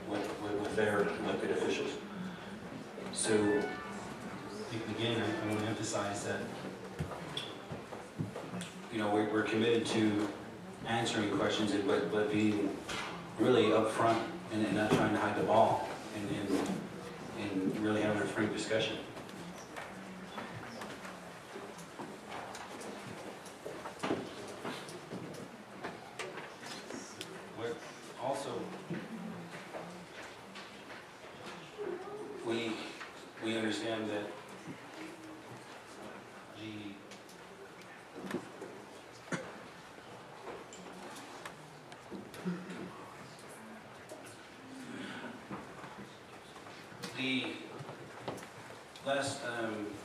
with their elected officials. So, again, I want to emphasize that, we're committed to answering questions, but being really upfront and not trying to hide the ball, and frank discussion. Also, we understand that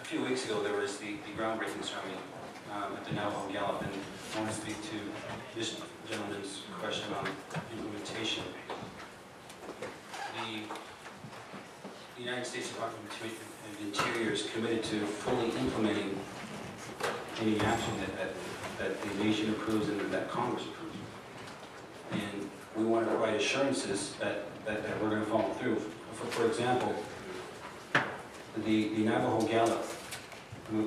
a few weeks ago there was the groundbreaking ceremony at the Navajo Gallup, and I want to speak to this gentleman's question on implementation. The United States Department of Interior is committed to fully implementing any action that the nation approves and that Congress approves. And we want to provide assurances that we're going to follow through. For example, the Navajo Gallup,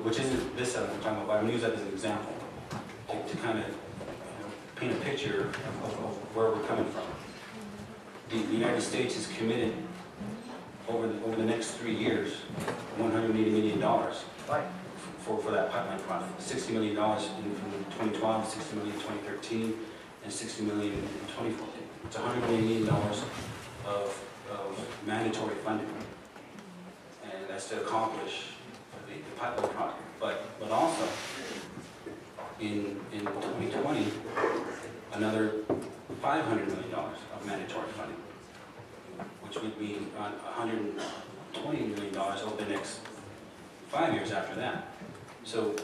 which isn't this settlement I'm talking about, but I'm going to use that as an example to kind of paint a picture of where we're coming from. The United States is committed over the next 3 years, $180 million for that pipeline project. $60 million in 2012, $60 million in 2013, and $60 million in 2014. It's $180 million of mandatory funding, and that's to accomplish the pipeline project. But also, in 2020, another $500 million of mandatory funding, which would mean $120 million over the next 5 years after that. So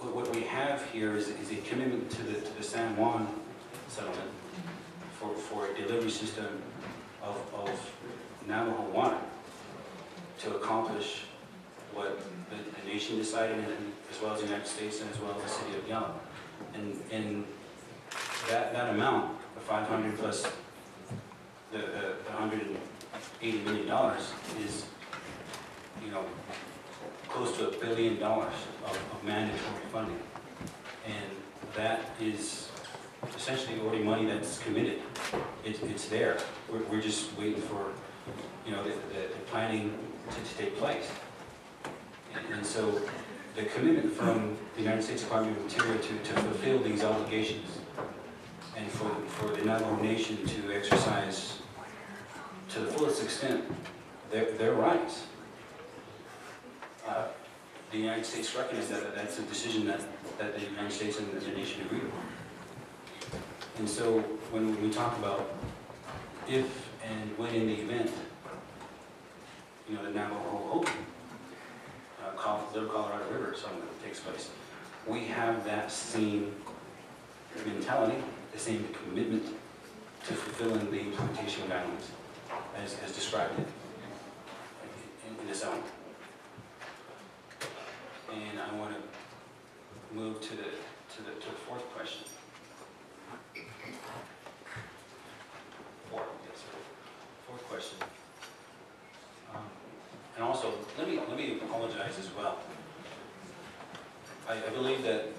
what we have here is a commitment to the San Juan settlement for a delivery system of Navajo water to accomplish what the nation decided, and as well as the United States and as well as the city of Gallup. And that amount, the 500 plus the $180 million is, close to $1 billion of mandatory funding. And that is essentially already money that's committed. It's there. We're just waiting for, the planning to take place. And so the commitment from the United States Department of Interior to fulfill these obligations and for the Navajo Nation to exercise to the fullest extent their rights. The United States recognizes that that's a decision that the United States and the nation agreed upon. And so when we talk about if and when in the event, the Navajo Hopi Little Colorado River settlement takes place, we have that same mentality, the same commitment to fulfilling the implementation guidelines as described in the settlement. And I want to move to the fourth question. Fourth question. And also, let me apologize as well. I believe that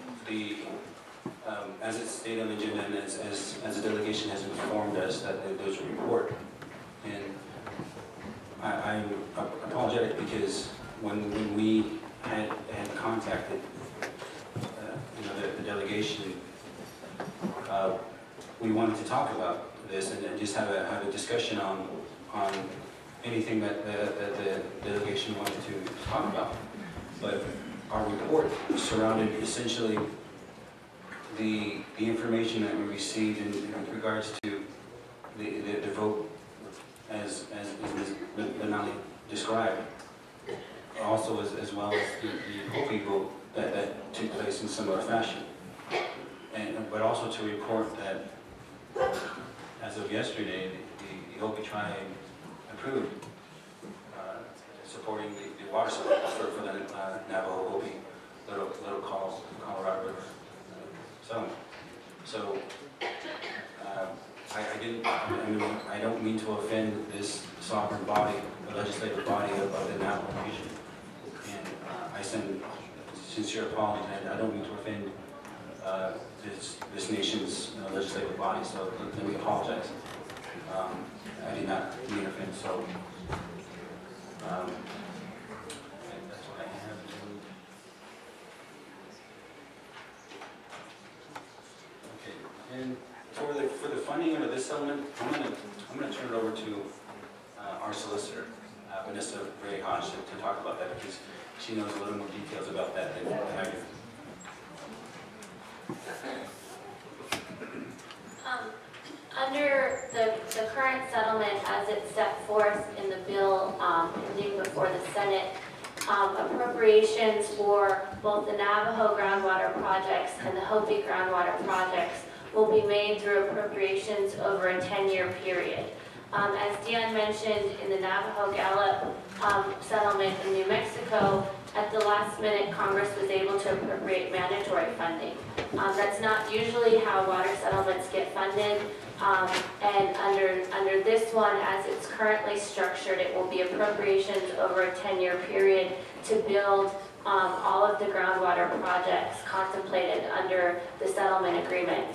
as it's stated on the agenda and as the delegation has informed us that there's a report, and I'm apologetic because when we had contacted the delegation, we wanted to talk about this and just have a discussion on anything that the delegation wanted to talk about. But our report surrounded essentially the information that we received in regards to the vote as Ms. Benali described, also as well as the Hopi vote that took place in similar fashion. But also to report that as of yesterday, the Hopi tribe approved supporting the water supply for the Navajo Hopi Little Colorado River settlement. So I don't mean to offend this sovereign body, the legislative body of the Navajo Nation. And I send sincere apologies, and I don't mean to offend this nation's legislative body, so let me apologize. I did not mean to offend, so our solicitor, Vanessa Ray Hodge, to talk about that because she knows a little more details about that than I do. Under the current settlement as it's set forth in the bill pending before the Senate, appropriations for both the Navajo groundwater projects and the Hopi groundwater projects will be made through appropriations over a 10-year period. As Dion mentioned, in the Navajo Gallup settlement in New Mexico, at the last minute, Congress was able to appropriate mandatory funding. That's not usually how water settlements get funded. And under this one, as it's currently structured, it will be appropriations over a 10-year period to build all of the groundwater projects contemplated under the settlement agreement.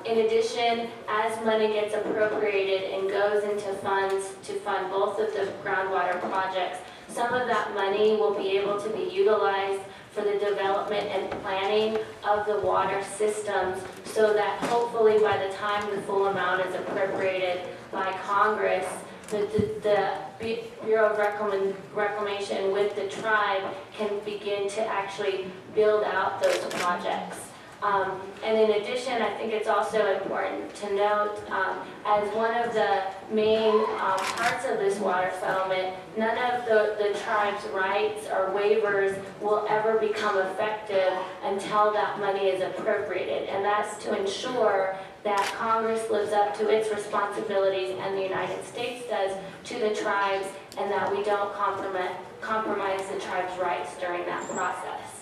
In addition, as money gets appropriated and goes into funds to fund both of the groundwater projects, some of that money will be able to be utilized for the development and planning of the water systems so that hopefully by the time the full amount is appropriated by Congress, the Bureau of Reclamation with the tribe can begin to actually build out those projects. And in addition, I think it's also important to note, as one of the main parts of this water settlement, none of the tribe's rights or waivers will ever become effective until that money is appropriated. And that's to ensure that Congress lives up to its responsibilities and the United States does to the tribes, and that we don't compromise the tribe's rights during that process.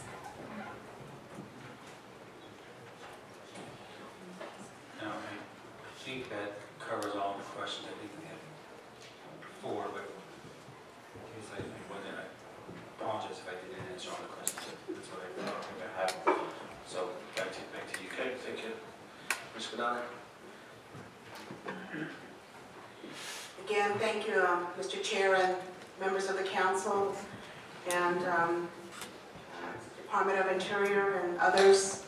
I think that covers all the questions I think we had before, but in case I wasn't, I apologize if I didn't answer all the questions. That's what I think I have. So back to you. Okay, thank you. Ms. Godana. Again, thank you, Mr. Chair and members of the council and Department of Interior and others.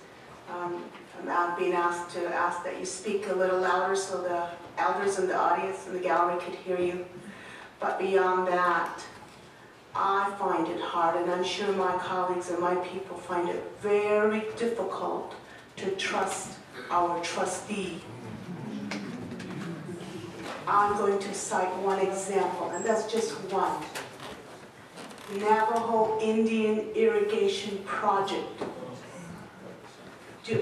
I'm being asked that you speak a little louder so the elders in the audience in the gallery could hear you. But beyond that, I find it hard, and I'm sure my colleagues and my people find it very difficult to trust our trustee. I'm going to cite one example, and that's just one. Navajo Indian Irrigation Project.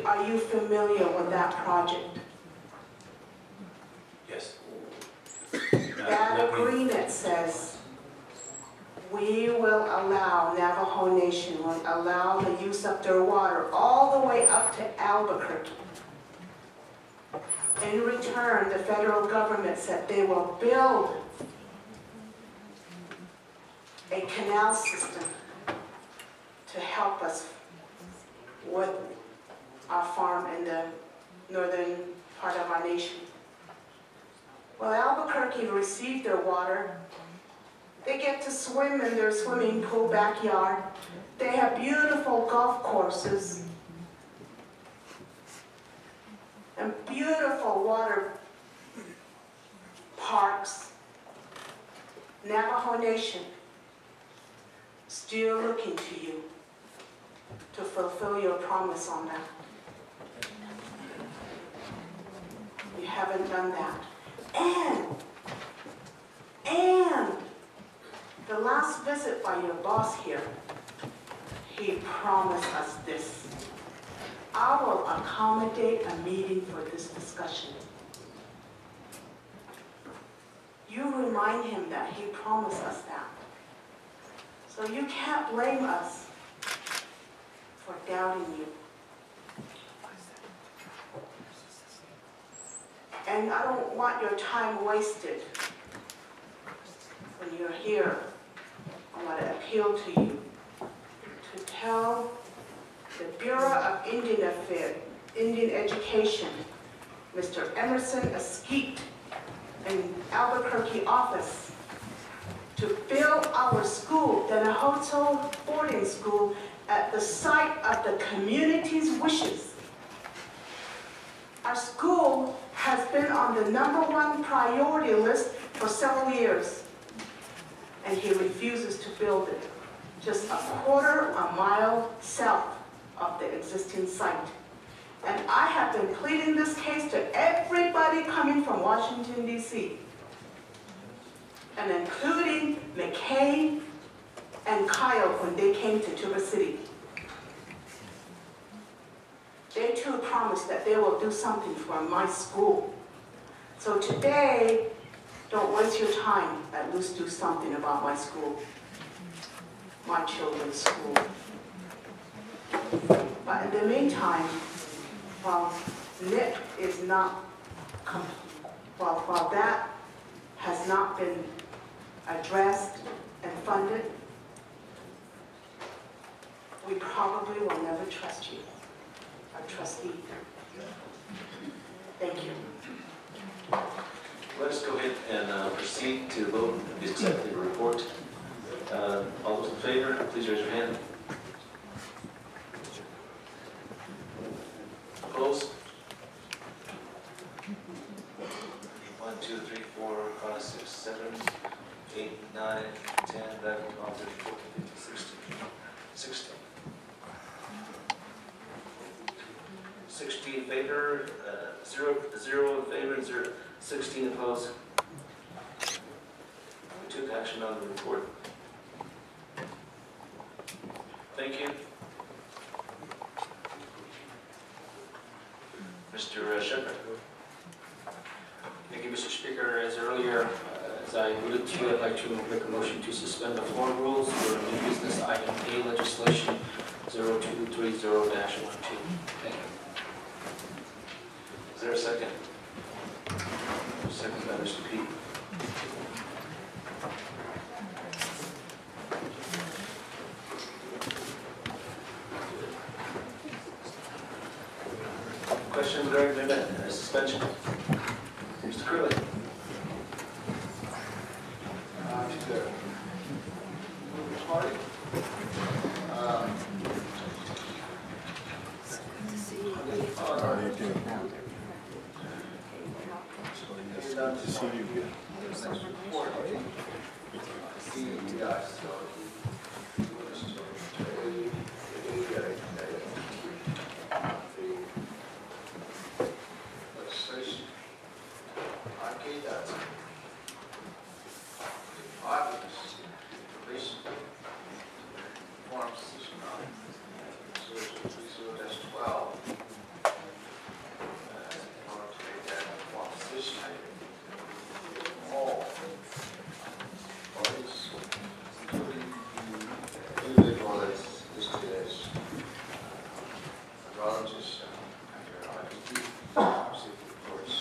Are you familiar with that project? Yes. That agreement says we will allow, Navajo Nation will allow the use of their water all the way up to Albuquerque. In return, the federal government said they will build a canal system to help us with our farm in the northern part of our nation. Well, Albuquerque received their water. They get to swim in their swimming pool backyard. They have beautiful golf courses and beautiful water parks. Navajo Nation, still looking to you to fulfill your promise on that. You haven't done that. And the last visit by your boss here, he promised us this. I will accommodate a meeting for this discussion. You remind him that he promised us that. So you can't blame us for doubting you. And I don't want your time wasted when you're here. I want to appeal to you to tell the Bureau of Indian Education, Mr. Emerson Askeet in Albuquerque office, to build our school, the Nahoto boarding school, at the site of the community's wishes. Our school has been on the #1 priority list for several years. and he refuses to build it just a quarter a mile south of the existing site. And I have been pleading this case to everybody coming from Washington, D.C., and including McCain and Kyle when they came to Tuba City. They too promised that they will do something for my school. So today, don't waste your time, at least do something about my school, my children's school. But in the meantime, while NIP is not, while that has not been addressed and funded, we probably will never trust you, our trustee. Thank you. Let us go ahead and proceed to vote and accept the report. All those in favor, please raise your hand. Opposed? 1, 2, 3, 4, 5, 6, 7, 8, 9, 10, 11, 12, 13, 14, 15, 16. 16 in favor, 0 in favor, and 16 opposed. We took action on the report. Thank you. Mr. Shepherd. Thank you, Mr. Speaker. As earlier, as I alluded to, I'd like to make a motion to suspend the floor rules for new business item A legislation 0230-12. Thank you. Is there a second? Second by Mr. Pete. Question regarding the suspension. Mr. Curley. To see you again. Legislation. I that. Form position 030-12. All parties, including the individual that's listed as neurologist and obviously of course.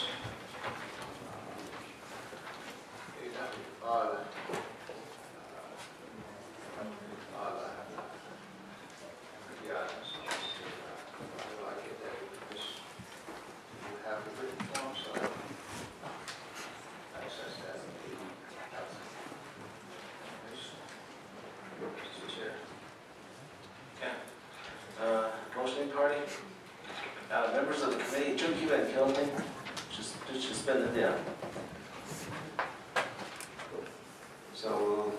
Have the written form, so access that. Mr. Chair. Okay. Motioning party. Members of the committee, Jim, you had killed me. Just suspend it down. So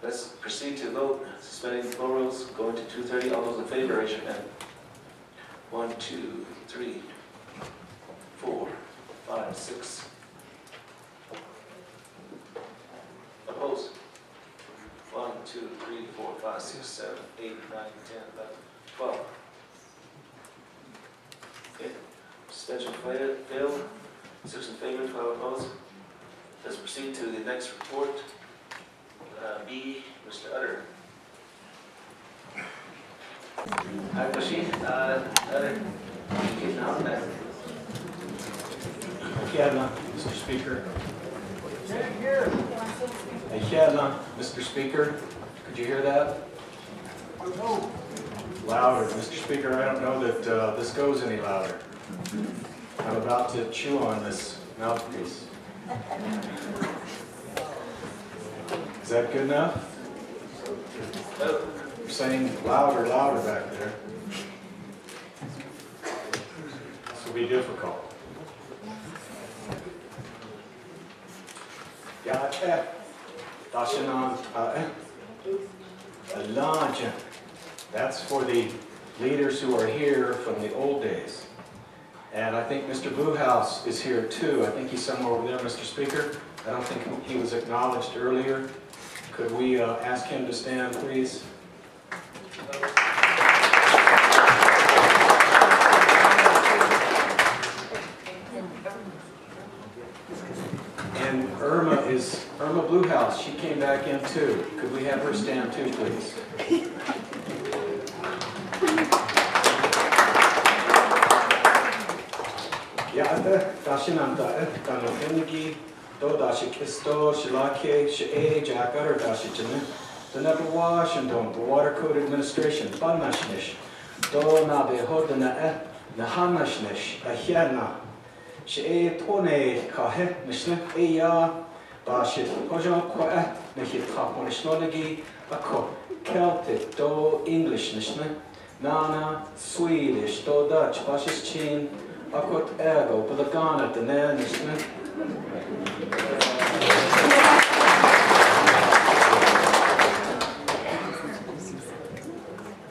let's proceed to vote. Suspending the floor rules, going to 2:30. All those in favor, raise your hand. 1, 2, 3, 4, 5, 6. Opposed? 1, 2, 3, 4, 5, 6, 7, 8, 9, 10, 11, 12. Okay. Suspension failed. 6 in favor, 12 opposed. Let's proceed to the next report. B, Mr. Utter. Hi, Bushy. Utter. Getting out back. Mr. Speaker. Mr. Speaker, could you hear that? Louder. Mr. Speaker, I don't know that this goes any louder. I'm about to chew on this mouthpiece. Is that good enough? You're saying louder, louder back there. This will be difficult. Gotcha. Dashanan Elijah. That's for the leaders who are here from the old days. And I think Mr. Bluehouse is here too. I think he's somewhere over there, Mr. Speaker. I don't think he was acknowledged earlier. Could we ask him to stand, please? And Irma Bluehouse, she came back in too. Could we have her stand too, please? Ya'ata dashinanta kanofinigi do dashikisto shilake she jakar dashijane the Nabi'kiiyati Washington the Water Code Administration banashnish do nabehodana nahanashnish ahyana she tone kahe mishne eya bashit hojon kwa nehit kaponishnoligi ako Celtic do English nishne nana Swedish do Dutch bashis chin akot ego belagana dene nishne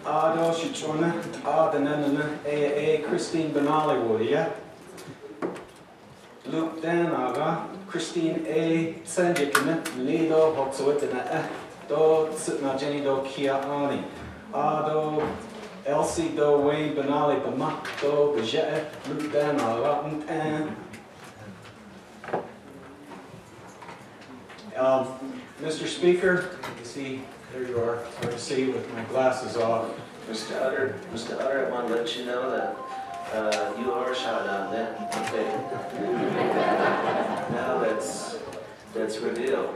Ado shichona adanana a Christine Benali Wodia Luke Danaga Christine A Sanjikina Lido Hoxoitana do Tsitna Jenny do Kia Ani Ado Elsie do Wayne Benali Bama do Gajet Luke Danaga Mr. Speaker, you see, there you are. It's hard to see with my glasses off. Mr. Utter, I want to let you know that you are shot on that. Okay. Now that's revealed.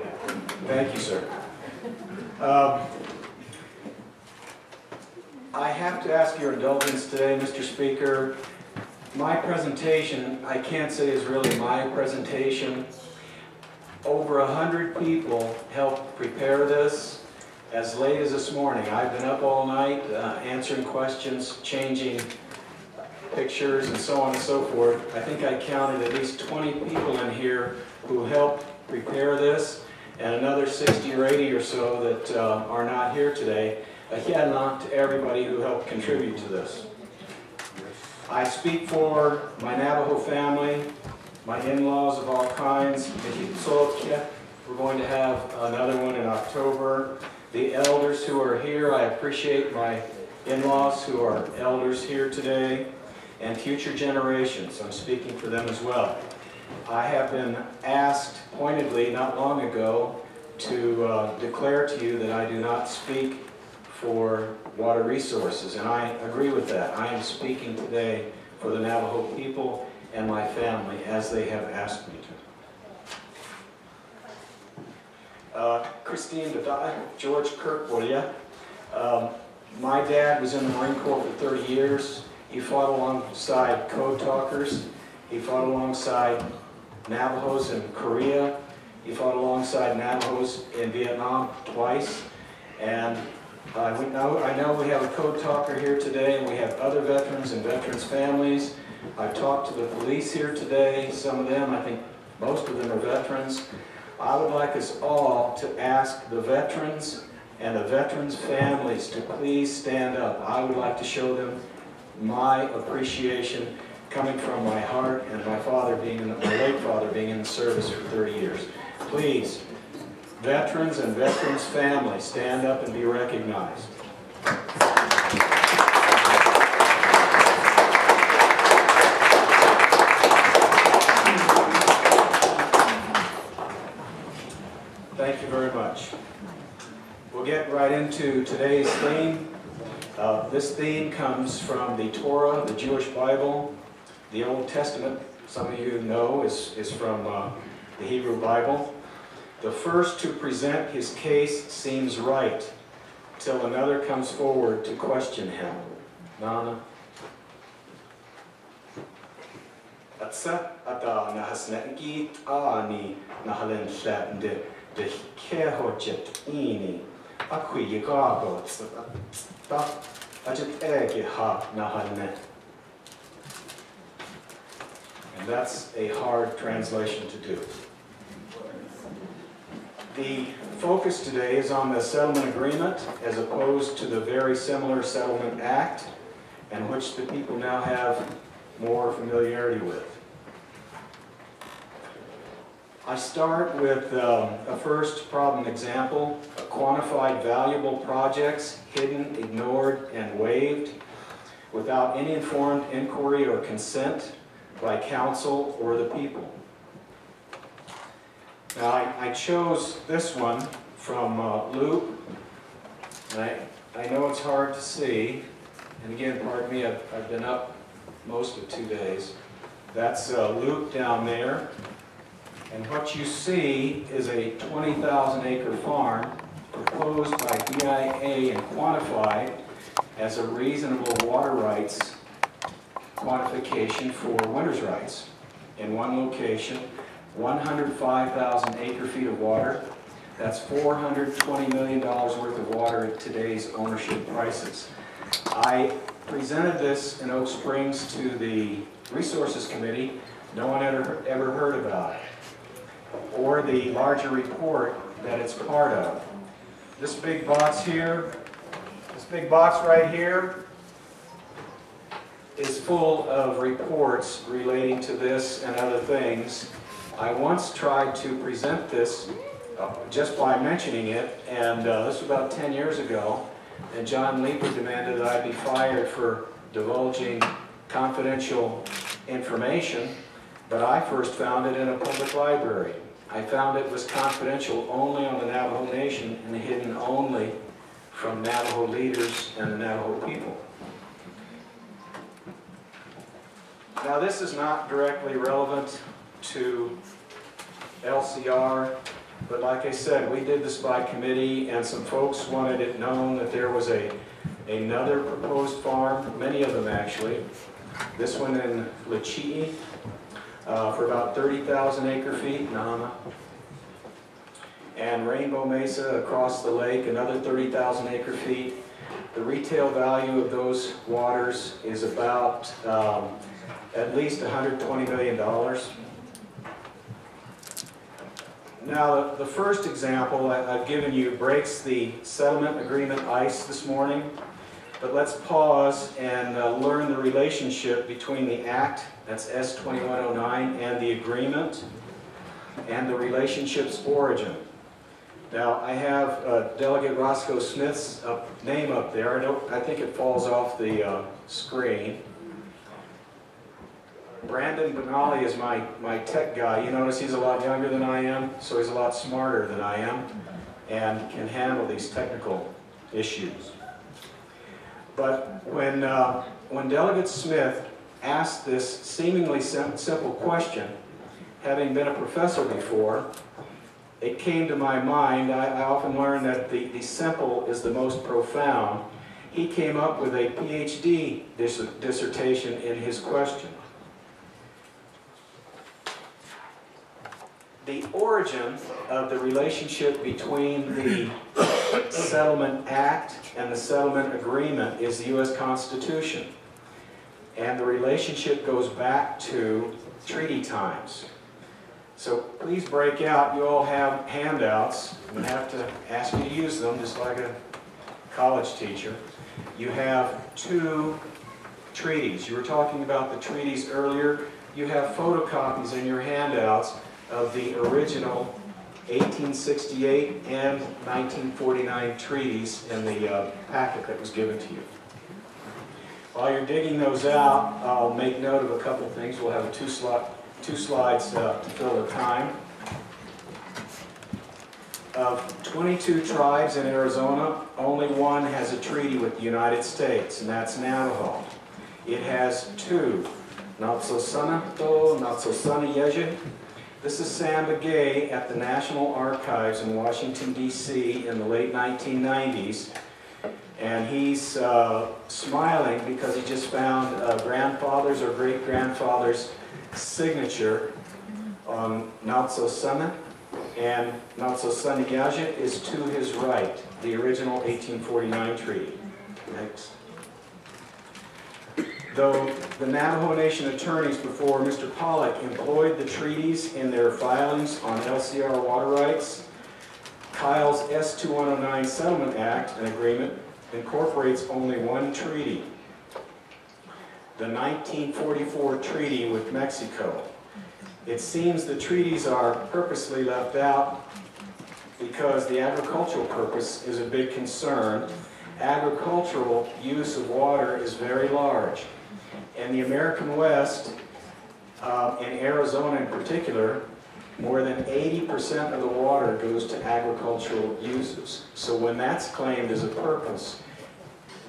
Thank you, sir. I have to ask your indulgence today, Mr. Speaker. My presentation, I can't say is really my presentation. Over 100 people helped prepare this as late as this morning. I've been up all night answering questions, changing pictures, and so on and so forth. I think I counted at least 20 people in here who helped prepare this, and another 60 or 80 or so that are not here today. Again, to everybody who helped contribute to this. I speak for my Navajo family, my in-laws of all kinds. We're going to have another one in October. The elders who are here, I appreciate my in-laws who are elders here today, and future generations. I'm speaking for them as well. I have been asked pointedly not long ago to declare to you that I do not speak for water resources, and I agree with that. I am speaking today for the Navajo people and my family as they have asked me to. Christine, George Kirkwood, my dad was in the Marine Corps for 30 years. He fought alongside code talkers. He fought alongside Navajos in Korea. He fought alongside Navajos in Vietnam twice. And I know we have a code talker here today, and we have other veterans and veterans' families. I've talked to the police here today. Some of them, I think most of them are veterans. I would like us all to ask the veterans and the veterans' families to please stand up. I would like to show them my appreciation coming from my heart and my late father being in the service for 30 years. Please, veterans and veterans' families, stand up and be recognized. Thank you very much. We'll get right into today's theme. This theme comes from the Torah, the Jewish Bible, the Old Testament. Some of you know is from the Hebrew Bible. The first to present his case seems right, till another comes forward to question him. Nana. Atsa ata nahasneki ani nahalen shatnde de kehojet ini akwi yagago ta ajit ege ha nahalne. And that's a hard translation to do. The focus today is on the settlement agreement as opposed to the very similar settlement act, and which the people now have more familiarity with. I start with a first problem example, quantified valuable projects hidden, ignored, and waived without any informed inquiry or consent by council or the people. Now, I chose this one from Loop, and I know it's hard to see, and again, pardon me, I've been up most of 2 days. That's Loop down there, and what you see is a 20,000 acre farm proposed by DIA and quantified as a reasonable water rights quantification for winners' rights in one location. 105,000 acre feet of water. That's $420 million worth of water at today's ownership prices. I presented this in Oak Springs to the Resources Committee. No one ever heard about it, or the larger report that it's part of. This big box here, this big box right here, is full of reports relating to this and other things. I once tried to present this just by mentioning it, and this was about 10 years ago, and John Leeper demanded that I be fired for divulging confidential information, but I first found it in a public library. I found it was confidential only on the Navajo Nation and hidden only from Navajo leaders and the Navajo people. Now, this is not directly relevant to LCR, but like I said, we did this by committee, and some folks wanted it known that there was another proposed farm, many of them actually. This one in Nabi'kiiyati for about 30,000 acre feet, Nama. And Rainbow Mesa across the lake, another 30,000 acre feet. The retail value of those waters is about at least $120 million. Now, the first example I've given you breaks the settlement agreement ice this morning, but let's pause and learn the relationship between the Act, that's S2109, and the agreement, and the relationship's origin. Now, I have Delegate Roscoe Smith's name up there. I think it falls off the screen. Brandon Benally is my tech guy. You notice he's a lot younger than I am, so he's a lot smarter than I am and can handle these technical issues. But when Delegate Smith asked this seemingly simple question, having been a professor before, it came to my mind. I often learn that the simple is the most profound. He came up with a PhD dissertation in his question. The origin of the relationship between the Settlement Act and the Settlement Agreement is the U.S. Constitution. And the relationship goes back to treaty times. So please break out. You all have handouts. I'm going to have to ask you to use them, just like a college teacher. You have 2 treaties. You were talking about the treaties earlier. You have photocopies in your handouts of the original 1868 and 1949 treaties in the packet that was given to you. While you're digging those out, I'll make note of a couple things. We'll have two slides to fill the time. Of 22 tribes in Arizona, only one has a treaty with the United States, and that's Navajo. It has 2, Natsosanato, Natsosana. This is Sam Begay at the National Archives in Washington, D.C. in the late 1990s. And he's smiling because he just found a grandfather's or great-grandfather's signature on Natsosana. And Natsosana is to his right, the original 1849 treaty. Next. Though the Navajo Nation attorneys before Mr. Pollock employed the treaties in their filings on LCR water rights, Kyle's S-2109 Settlement Act and Agreement incorporates only one treaty, the 1944 treaty with Mexico. It seems the treaties are purposely left out because the agricultural purpose is a big concern. Agricultural use of water is very large. In the American West, in Arizona in particular, more than 80% of the water goes to agricultural uses. So when that's claimed as a purpose,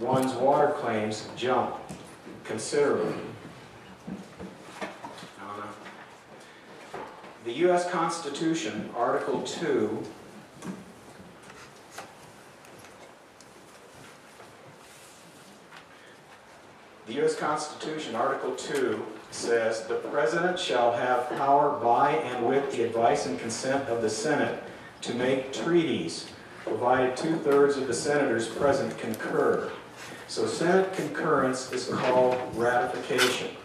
one's water claims jump considerably. The U.S. Constitution, Article 2, the U.S. Constitution, Article 2, says, the President shall have power by and with the advice and consent of the Senate to make treaties, provided 2/3 of the senators present concur. So Senate concurrence is called ratification.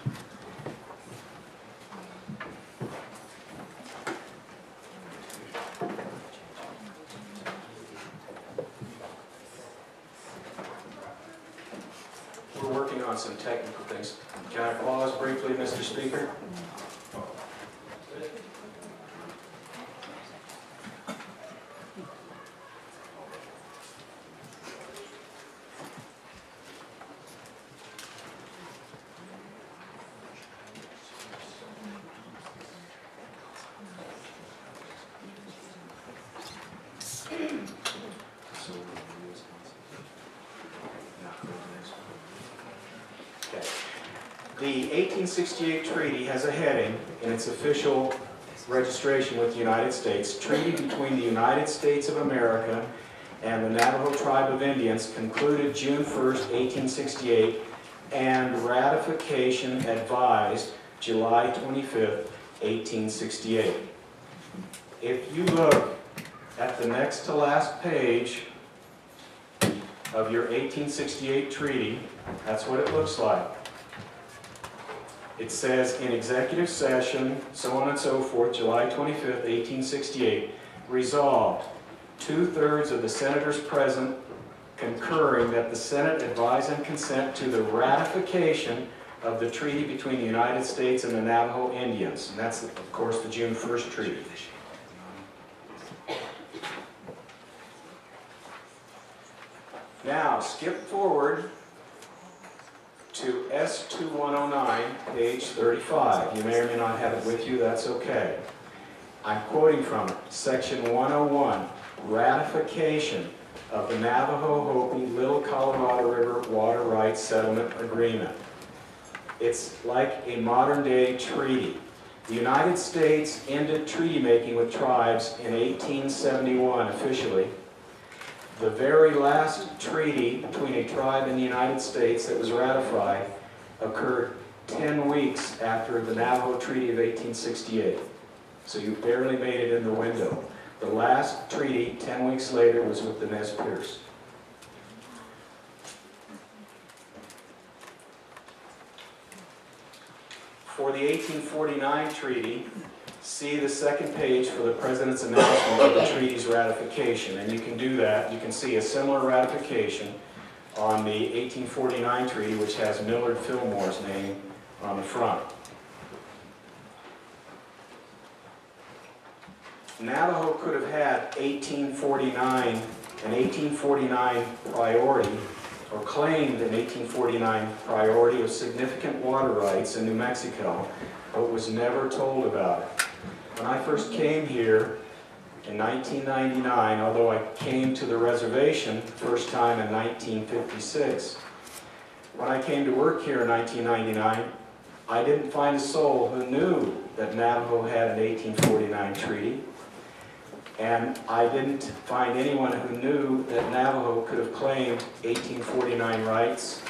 We're working on some technical things. Can I pause briefly, Mr. Speaker? The 1868 treaty has a heading in its official registration with the United States, Treaty between the United States of America and the Navajo Tribe of Indians, concluded June 1st, 1868, and ratification advised July 25th, 1868. If you look at the next to last page of your 1868 treaty, that's what it looks like. It says, in executive session, so on and so forth, July 25th, 1868, resolved, 2/3 of the senators present concurring that the Senate advise and consent to the ratification of the treaty between the United States and the Navajo Indians. And that's, of course, the June 1st treaty. Now, skip forward to S-2109, page 35. You may or may not have it with you, that's okay. I'm quoting from it, section 101, ratification of the Navajo Hopi Little Colorado River Water Rights Settlement Agreement. It's like a modern-day treaty. The United States ended treaty making with tribes in 1871 officially. The very last treaty between a tribe and the United States that was ratified occurred 10 weeks after the Navajo Treaty of 1868. So you barely made it in the window. The last treaty, 10 weeks later, was with the Nez Perce. For the 1849 treaty, see the second page for the President's announcement of the treaty's ratification. And you can do that. You can see a similar ratification on the 1849 treaty, which has Millard Fillmore's name on the front. Navajo could have had 1849, an 1849 priority, or claimed an 1849 priority of significant water rights in New Mexico, but was never told about it. When I first came here in 1999, although I came to the reservation the first time in 1956, when I came to work here in 1999, I didn't find a soul who knew that Navajo had an 1849 treaty, and I didn't find anyone who knew that Navajo could have claimed 1849 rights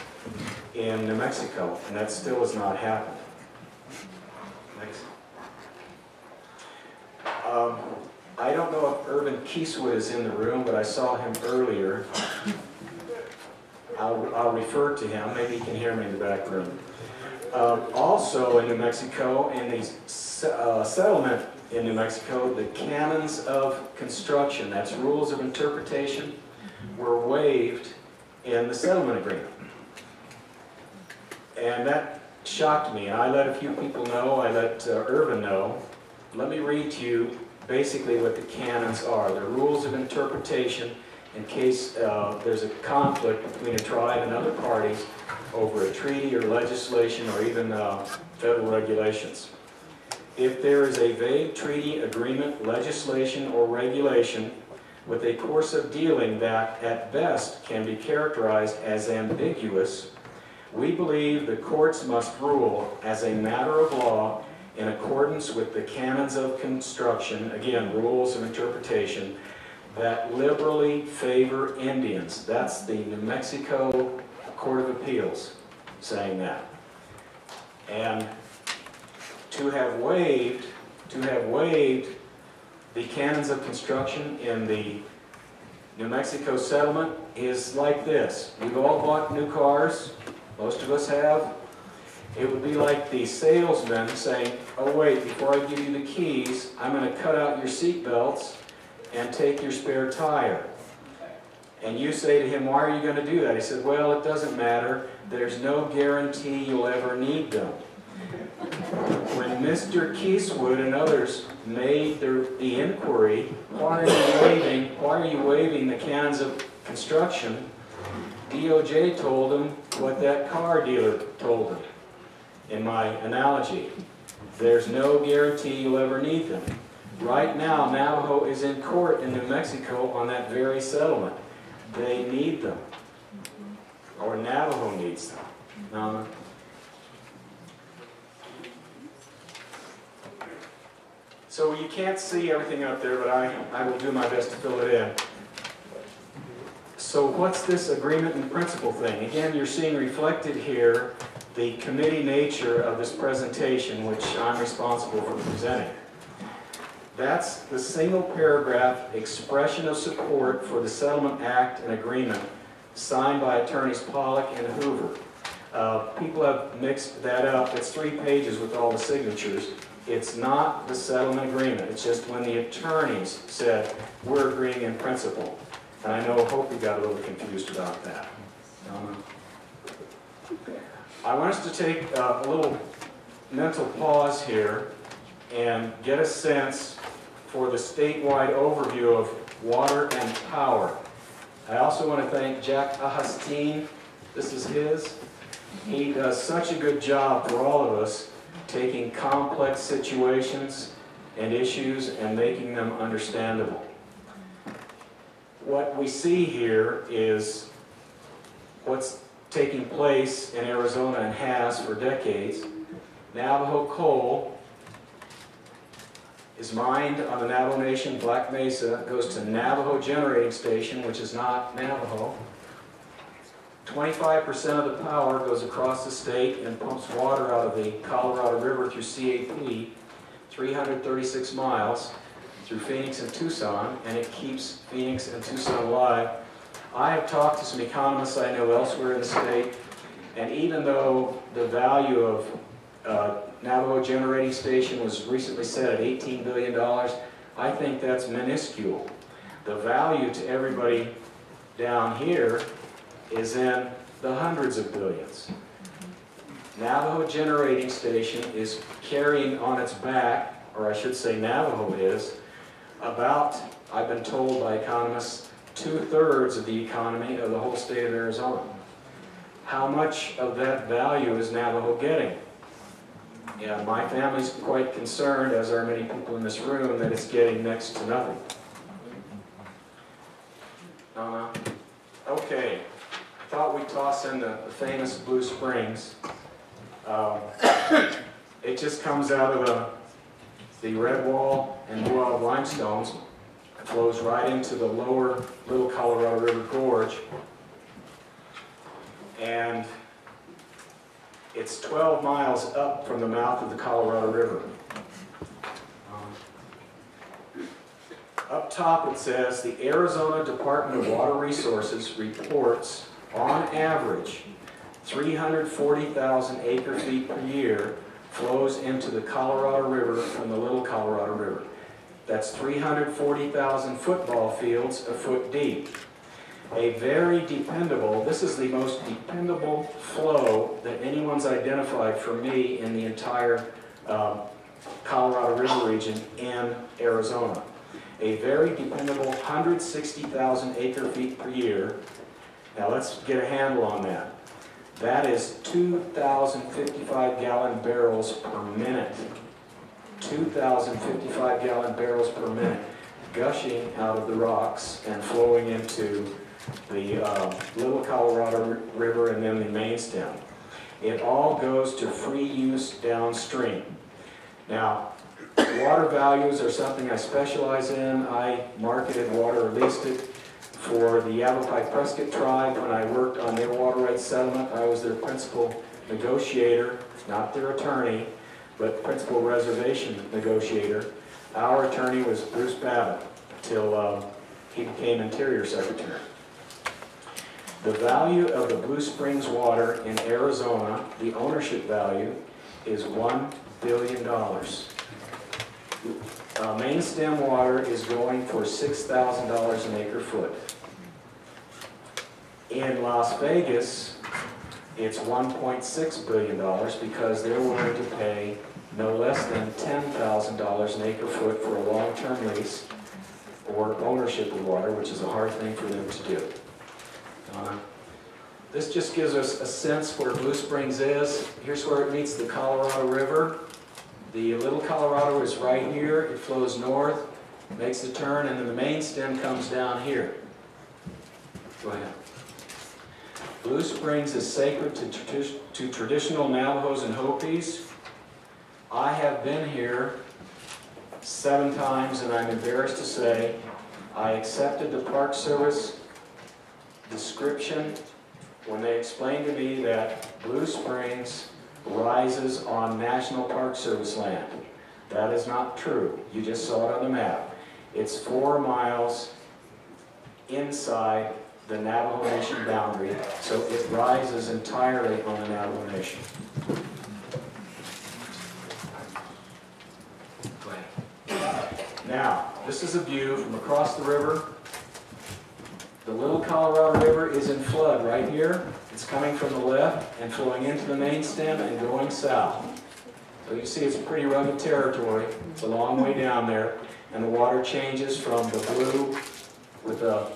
in New Mexico, and that still has not happened. Next. I don't know if Irvin Kieswood is in the room, but I saw him earlier. I'll refer to him. Maybe he can hear me in the back room. Also in New Mexico, in the settlement in New Mexico, the canons of construction, that's rules of interpretation, were waived in the settlement agreement. And that shocked me. I let a few people know, I let Irvin know. Let me read to you basically what the canons are. They're rules of interpretation in case there's a conflict between a tribe and other parties over a treaty or legislation or even federal regulations. If there is a vague treaty, agreement, legislation, or regulation with a course of dealing that at best can be characterized as ambiguous, we believe the courts must rule as a matter of law in accordance with the canons of construction, again, rules of interpretation, that liberally favor Indians. That's the New Mexico Court of Appeals saying that. And to have waived the canons of construction in the New Mexico settlement is like this. We've all bought new cars, most of us have. It would be like the salesman saying, oh wait, before I give you the keys, I'm going to cut out your seat belts and take your spare tire. And you say to him, why are you going to do that? He said, well, it doesn't matter. There's no guarantee you'll ever need them. When Mr. Keeswood and others made the inquiry, why are you waiving the canons of construction? DOJ told them what that car dealer told them. In my analogy, there's no guarantee you'll ever need them. Right now, Navajo is in court in New Mexico on that very settlement. They need them. Or Navajo needs them. Nama? So you can't see everything up there, but I will do my best to fill it in. So what's this agreement in principle thing? Again, you're seeing reflected here the committee nature of this presentation, which I'm responsible for presenting. That's the single paragraph expression of support for the Settlement Act and Agreement signed by attorneys Pollack and Hoover. People have mixed that up. It's 3 pages with all the signatures. It's not the settlement agreement. It's just when the attorneys said, we're agreeing in principle. And I know Hopi got a little confused about that. I want us to take a little mental pause here and get a sense for the statewide overview of water and power. I also want to thank Jack Ahasteen. This is his. He does such a good job for all of us, taking complex situations and issues and making them understandable. What we see here is what's taking place in Arizona and has for decades. Navajo coal is mined on the Navajo Nation, Black Mesa, goes to Navajo Generating Station, which is not Navajo. 25% of the power goes across the state and pumps water out of the Colorado River through CAP, 336 miles, through Phoenix and Tucson, and it keeps Phoenix and Tucson alive. I have talked to some economists I know elsewhere in the state, and even though the value of Navajo Generating Station was recently set at $18 billion, I think that's minuscule. The value to everybody down here is in the hundreds of billions. Navajo Generating Station is carrying on its back, or I should say Navajo is, about, I've been told by economists, 2/3 of the economy of the whole state of Arizona. How much of that value is Navajo getting? Yeah, my family's quite concerned, as are many people in this room, that it's getting next to nothing. Okay, I thought we'd toss in the famous Blue Springs. It just comes out of the Red Wall and Blue Wild limestones. It flows right into the lower Little Colorado River Gorge. And it's 12 miles up from the mouth of the Colorado River. Up top it says, the Arizona Department of Water Resources reports, on average, 340,000 acre-feet per year flows into the Colorado River from the Little Colorado River. That's 340,000 football fields a foot deep. A very dependable, this is the most dependable flow that anyone's identified for me in the entire Colorado River region and Arizona. A very dependable 160,000 acre-feet per year. Now let's get a handle on that. That is 2,055 gallon barrels per minute. 2,055 gallon barrels per minute gushing out of the rocks and flowing into the Little Colorado River and then the main stem. It all goes to free use downstream. Now, water values are something I specialize in. I marketed water, or leased it, for the Yavapai Prescott tribe. When I worked on their water rights settlement, I was their principal negotiator, not their attorney, but principal reservation negotiator. Our attorney was Bruce Babbitt until he became Interior Secretary. The value of the Blue Springs water in Arizona, the ownership value, is $1 billion. Main stem water is going for $6,000 an acre foot. In Las Vegas, it's $1.6 billion because they're willing to pay no less than $10,000 an acre foot for a long-term lease or ownership of water, which is a hard thing for them to do. This just gives us a sense where Blue Springs is. Here's where it meets the Colorado River. The Little Colorado is right here. It flows north, makes the turn, and then the main stem comes down here. Go ahead. Blue Springs is sacred to traditional Navajos and Hopis. I have been here 7 times, and I'm embarrassed to say I accepted the Park Service description when they explained to me that Blue Springs rises on National Park Service land. That is not true. You just saw it on the map. It's 4 miles inside the Navajo Nation boundary, so it rises entirely on the Navajo Nation. Go ahead. Now, this is a view from across the river. The Little Colorado River is in flood right here. It's coming from the left and flowing into the main stem and going south. So you see it's pretty rugged territory. It's a long way down there. And the water changes from the blue with a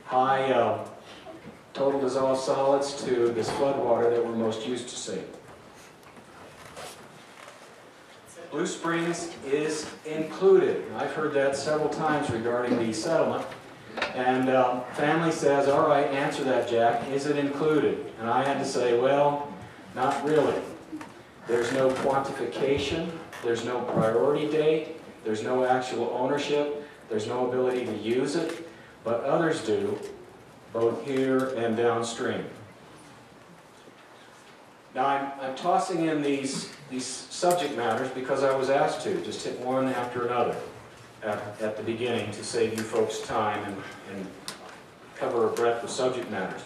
high total dissolved solids to this flood water that we're most used to seeing. Blue Springs is included. I've heard that several times regarding the settlement. And family says, all right, answer that, Jack. Is it included? And I had to say, well, not really. There's no quantification. There's no priority date. There's no actual ownership. There's no ability to use it. But others do, both here and downstream. Now, I'm tossing in these subject matters because I was asked to. Just hit one after another at the beginning to save you folks time and cover a breadth of subject matters.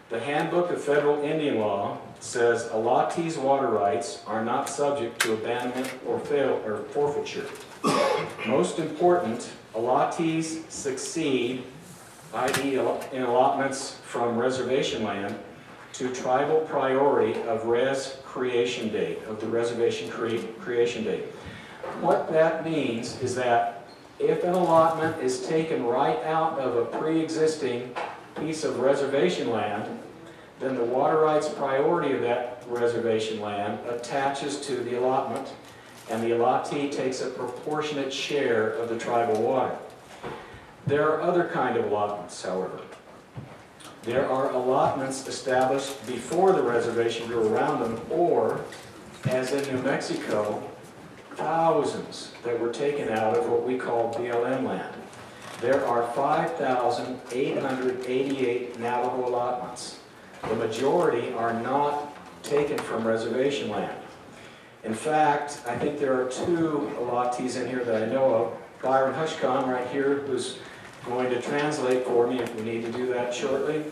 The Handbook of Federal Indian Law says allottees' water rights are not subject to abandonment or forfeiture. Most important, allottees succeed, i.e. in allotments from reservation land, to tribal priority of res creation date, of the reservation creation date. What that means is that if an allotment is taken right out of a pre-existing piece of reservation land, then the water rights priority of that reservation land attaches to the allotment, and the allottee takes a proportionate share of the tribal water. There are other kind of allotments, however. There are allotments established before the reservation grew around them, or, as in New Mexico, thousands that were taken out of what we call BLM land. There are 5,888 Navajo allotments. The majority are not taken from reservation land. In fact, I think there are 2 allottees in here that I know of. Byron Hushcon right here, who's going to translate for me if we need to do that shortly.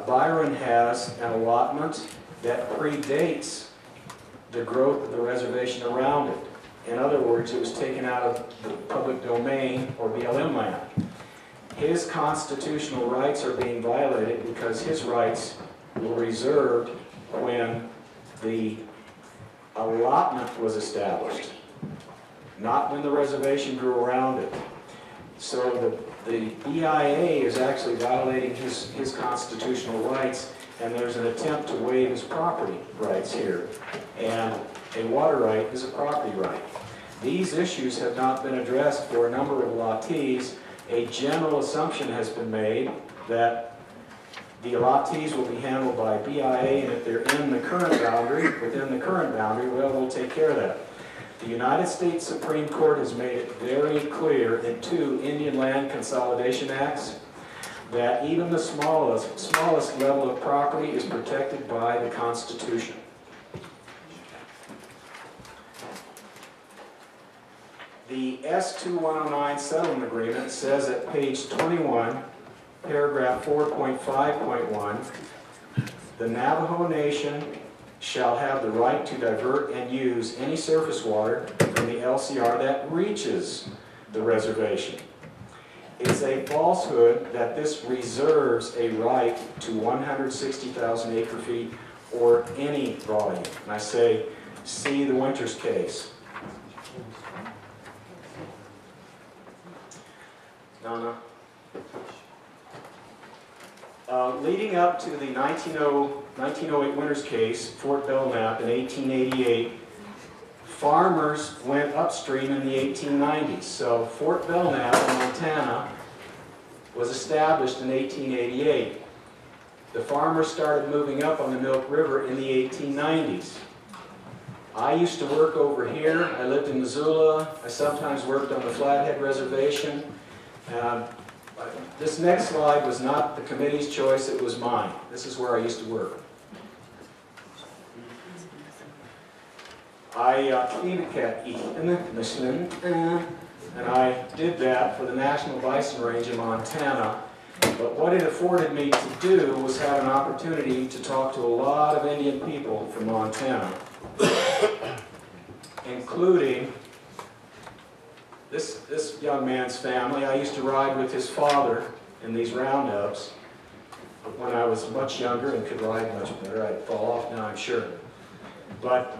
Byron has an allotment that predates the growth of the reservation around it. In other words, it was taken out of the public domain or BLM land. His constitutional rights are being violated because his rights were reserved when the allotment was established, not when the reservation grew around it. So the EIA is actually violating his constitutional rights, and there's an attempt to waive his property rights here. And a water right is a property right. These issues have not been addressed for a number of allottees. A general assumption has been made that the allottees will be handled by BIA, and if they're in the current boundary, within the current boundary, well, we'll take care of that. The United States Supreme Court has made it very clear in 2 Indian Land Consolidation Acts that even the smallest level of property is protected by the Constitution. The S2109 settlement agreement says at page 21, paragraph 4.5.1, the Navajo Nation shall have the right to divert and use any surface water from the LCR that reaches the reservation. It's a falsehood that this reserves a right to 160,000 acre feet or any volume. And I say, see the Winters case. Nana. Leading up to the 1908 Winters case, Fort Belknap in 1888, farmers went upstream in the 1890s. So Fort Belknap in Montana was established in 1888. The farmers started moving up on the Milk River in the 1890s. I used to work over here. I lived in Missoula. I sometimes worked on the Flathead Reservation. This next slide was not the committee's choice, it was mine. This is where I used to work. And I did that for the National Bison Range in Montana. But what it afforded me to do was have an opportunity to talk to a lot of Indian people from Montana, including this young man's family. I used to ride with his father in these roundups when I was much younger and could ride much better. I'd fall off now, I'm sure. But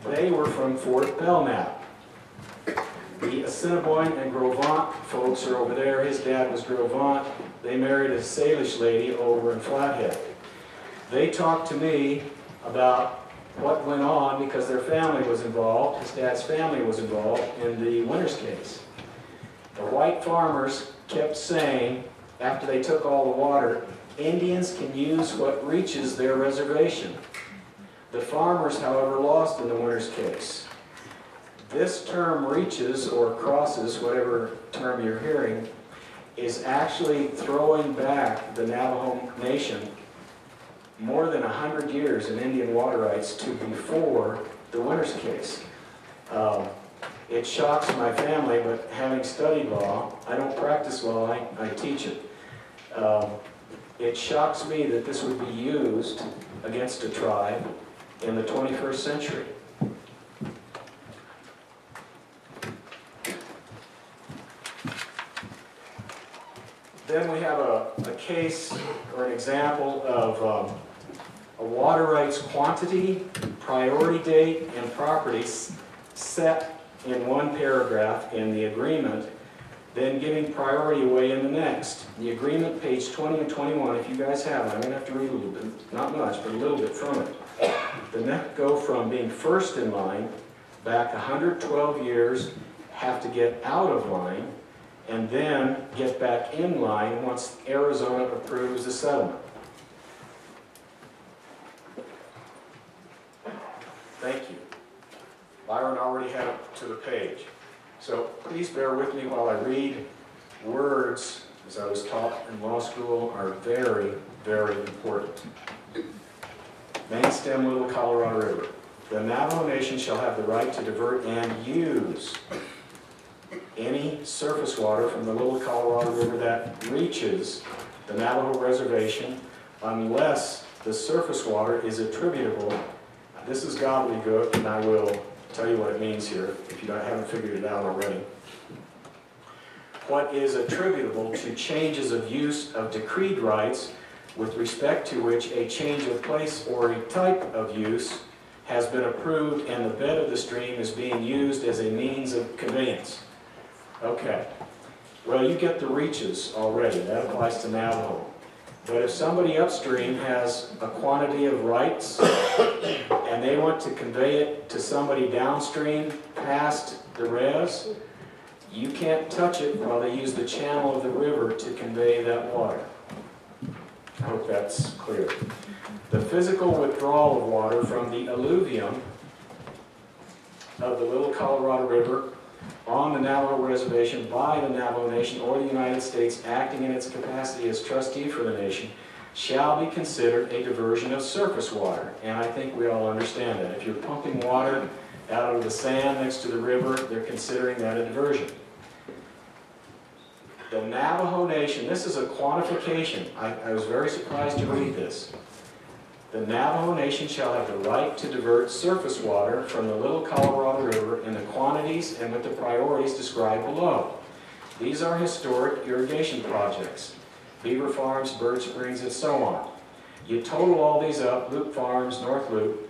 they were from Fort Belknap. The Assiniboine and Grovant folks are over there. His dad was Grovant. They married a Salish lady over in Flathead. They talked to me about what went on because their family was involved, his dad's family was involved in the Winters case. The white farmers kept saying, after they took all the water, Indians can use what reaches their reservation. The farmers, however, lost in the Winters case. This term reaches or crosses, whatever term you're hearing, is actually throwing back the Navajo Nation more than 100 years in Indian water rights to before the Winters case. It shocks my family, but having studied law, I don't practice law, I teach it. It shocks me that this would be used against a tribe in the 21st century. Then we have a case or an example of a water rights quantity, priority date, and properties set in one paragraph in the agreement, then giving priority away in the next. The agreement, page 20 and 21, if you guys have it, I'm going to have to read a little bit, not much, but a little bit from it. The next go from being first in line, back 112 years, have to get out of line, and then get back in line once Arizona approves the settlement. Thank you. Byron already had it to the page. So please bear with me while I read. Words, as I was taught in law school, are very, very important. Main stem Little Colorado River. The Navajo Nation shall have the right to divert and use any surface water from the Little Colorado River that reaches the Navajo Reservation unless the surface water is attributable this is gobbledygook, and I will tell you what it means here if you haven't figured it out already. What is attributable to changes of use of decreed rights with respect to which a change of place or a type of use has been approved and the bed of the stream is being used as a means of conveyance. Okay. Well, you get the reaches already. That applies to Navajo. But if somebody upstream has a quantity of rights and they want to convey it to somebody downstream past the res, you can't touch it while they use the channel of the river to convey that water. I hope that's clear. The physical withdrawal of water from the alluvium of the Little Colorado River on the Navajo Reservation by the Navajo Nation or the United States acting in its capacity as trustee for the nation shall be considered a diversion of surface water. And I think we all understand that. If you're pumping water out of the sand next to the river, they're considering that a diversion. The Navajo Nation, this is a quantification. I was very surprised to read this. The Navajo Nation shall have the right to divert surface water from the Little Colorado River in the quantities and with the priorities described below. These are historic irrigation projects, beaver farms, bird springs, and so on. You total all these up, Loop Farms, North Loop,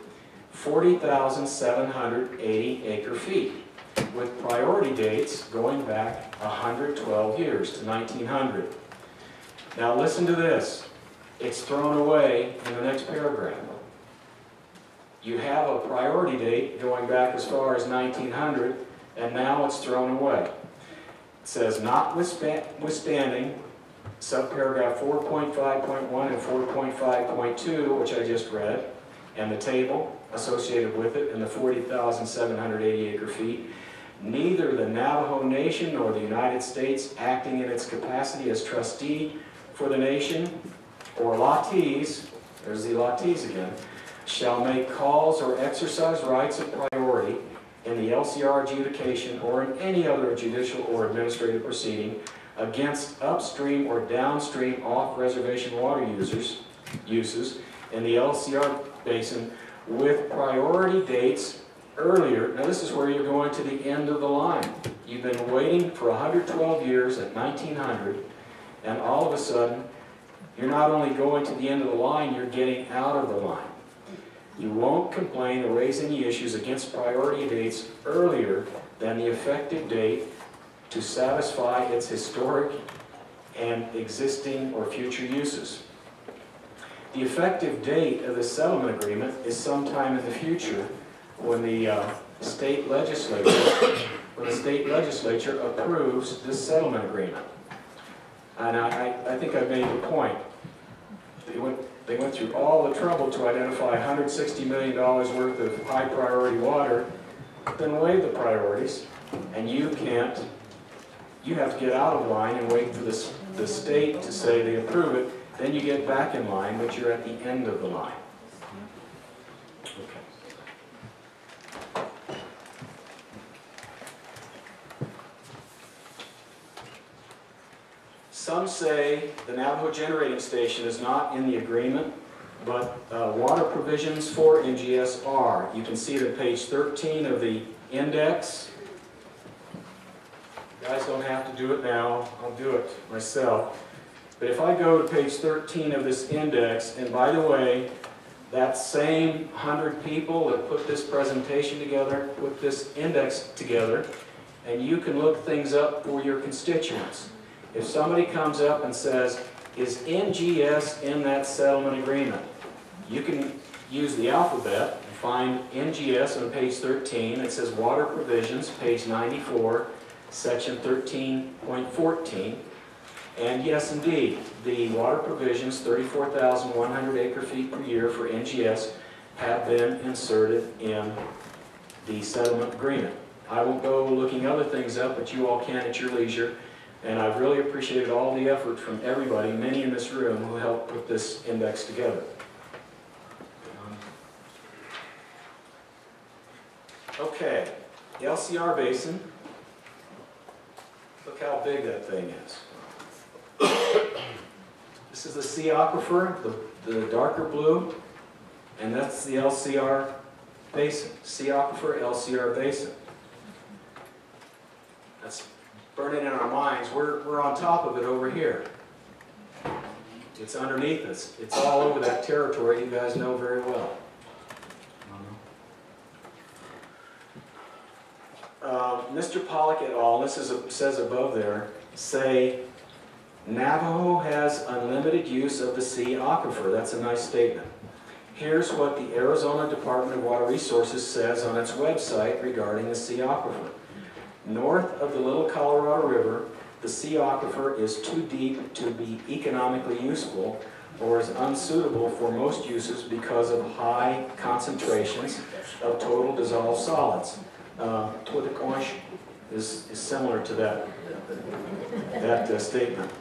40,780 acre-feet, with priority dates going back 112 years to 1900. Now listen to this. It's thrown away in the next paragraph. You have a priority date going back as far as 1900, and now it's thrown away. It says, notwithstanding subparagraph 4.5.1 and 4.5.2, which I just read, and the table associated with it, and the 40,780 acre-feet, neither the Navajo Nation nor the United States acting in its capacity as trustee for the nation or latees, there's the latees again, shall make calls or exercise rights of priority in the LCR adjudication or in any other judicial or administrative proceeding against upstream or downstream off-reservation water uses in the LCR basin with priority dates earlier. Now this is where you're going to the end of the line. You've been waiting for 112 years at 1900, and all of a sudden, you're not only going to the end of the line, you're getting out of the line. You won't complain or raise any issues against priority dates earlier than the effective date to satisfy its historic and existing or future uses. The effective date of the settlement agreement is sometime in the future when the state legislature approves this settlement agreement. And I think I made the point. They went through all the trouble to identify $160 million worth of high priority water, then waive the priorities, and you can't. You have to get out of line and wait for the state to say they approve it, then you get back in line, but you're at the end of the line. Okay. Some say the Navajo Generating Station is not in the agreement, but water provisions for NGS are. You can see it at page 13 of the index. You guys don't have to do it now. I'll do it myself. But if I go to page 13 of this index, and by the way, that same 100 people that put this presentation together, put this index together, and you can look things up for your constituents. If somebody comes up and says, is NGS in that settlement agreement? You can use the alphabet and find NGS on page 13. It says water provisions, page 94, section 13.14. And yes, indeed, the water provisions, 34,100 acre-feet per year for NGS, have been inserted in the settlement agreement. I won't go looking other things up, but you all can at your leisure. And I've really appreciated all the effort from everybody, many in this room, who helped put this index together. Okay, the LCR basin. Look how big that thing is. This is the sea aquifer, the darker blue, and that's the LCR basin, sea aquifer, LCR basin. That's burning in our minds. We're on top of it over here. It's underneath us. It's all over that territory you guys know very well. Mr. Pollock et al., this is says above there, say Navajo has unlimited use of the sea aquifer. That's a nice statement. Here's what the Arizona Department of Water Resources says on its website regarding the sea aquifer. North of the Little Colorado River, the sea aquifer is too deep to be economically useful or is unsuitable for most uses because of high concentrations of total dissolved solids. Twitticoish is similar to that statement.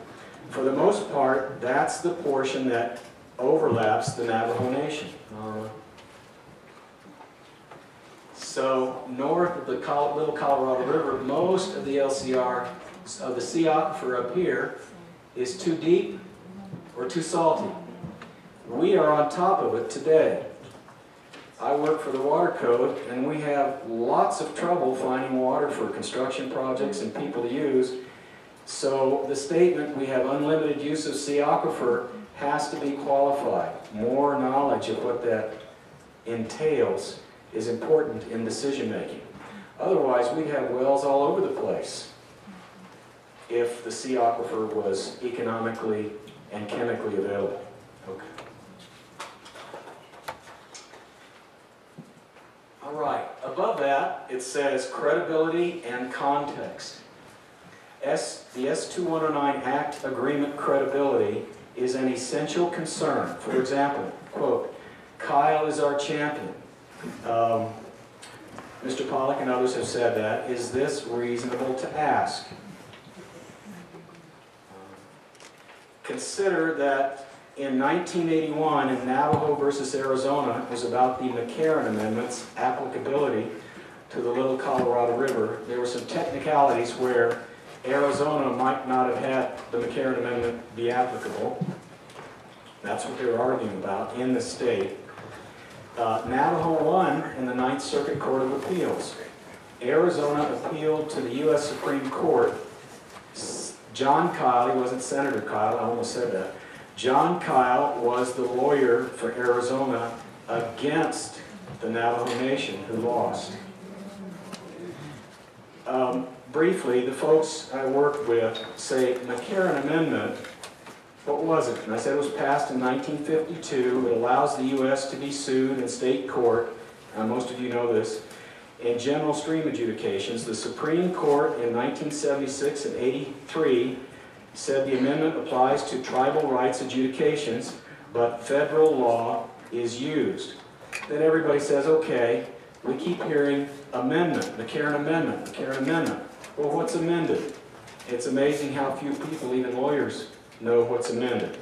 For the most part, that's the portion that overlaps the Navajo Nation. So north of the Little Colorado River, most of the LCR of the sea aquifer up here is too deep or too salty. We are on top of it today. I work for the Water Code, and we have lots of trouble finding water for construction projects and people to use. So the statement, we have unlimited use of sea aquifer, has to be qualified. More knowledge of what that entails is important in decision making. Otherwise, we'd have wells all over the place if the sea aquifer was economically and chemically available. Okay. All right, above that, it says credibility and context. The S2109 Act agreement credibility is an essential concern. For example, quote, Kyle is our champion. Mr. Pollock and others have said that. Is this reasonable to ask? Consider that in 1981, in Navajo versus Arizona, it was about the McCarran Amendment's applicability to the Little Colorado River. There were some technicalities where Arizona might not have had the McCarran Amendment be applicable. That's what they were arguing about in the state. Navajo won in the Ninth Circuit Court of Appeals. Arizona appealed to the U.S. Supreme Court. John Kyle, he wasn't Senator Kyle, I almost said that. John Kyle was the lawyer for Arizona against the Navajo Nation, who lost. Briefly, the folks I worked with say McCarran Amendment, what was it? And I said it was passed in 1952. It allows the U.S. to be sued in state court, most of you know this, in general stream adjudications. The Supreme Court in 1976 and 83 said the amendment applies to tribal rights adjudications, but federal law is used. Then everybody says, okay, we keep hearing amendment, McCarran Amendment, McCarran Amendment. Well, what's amended? It's amazing how few people, even lawyers, know what's amended.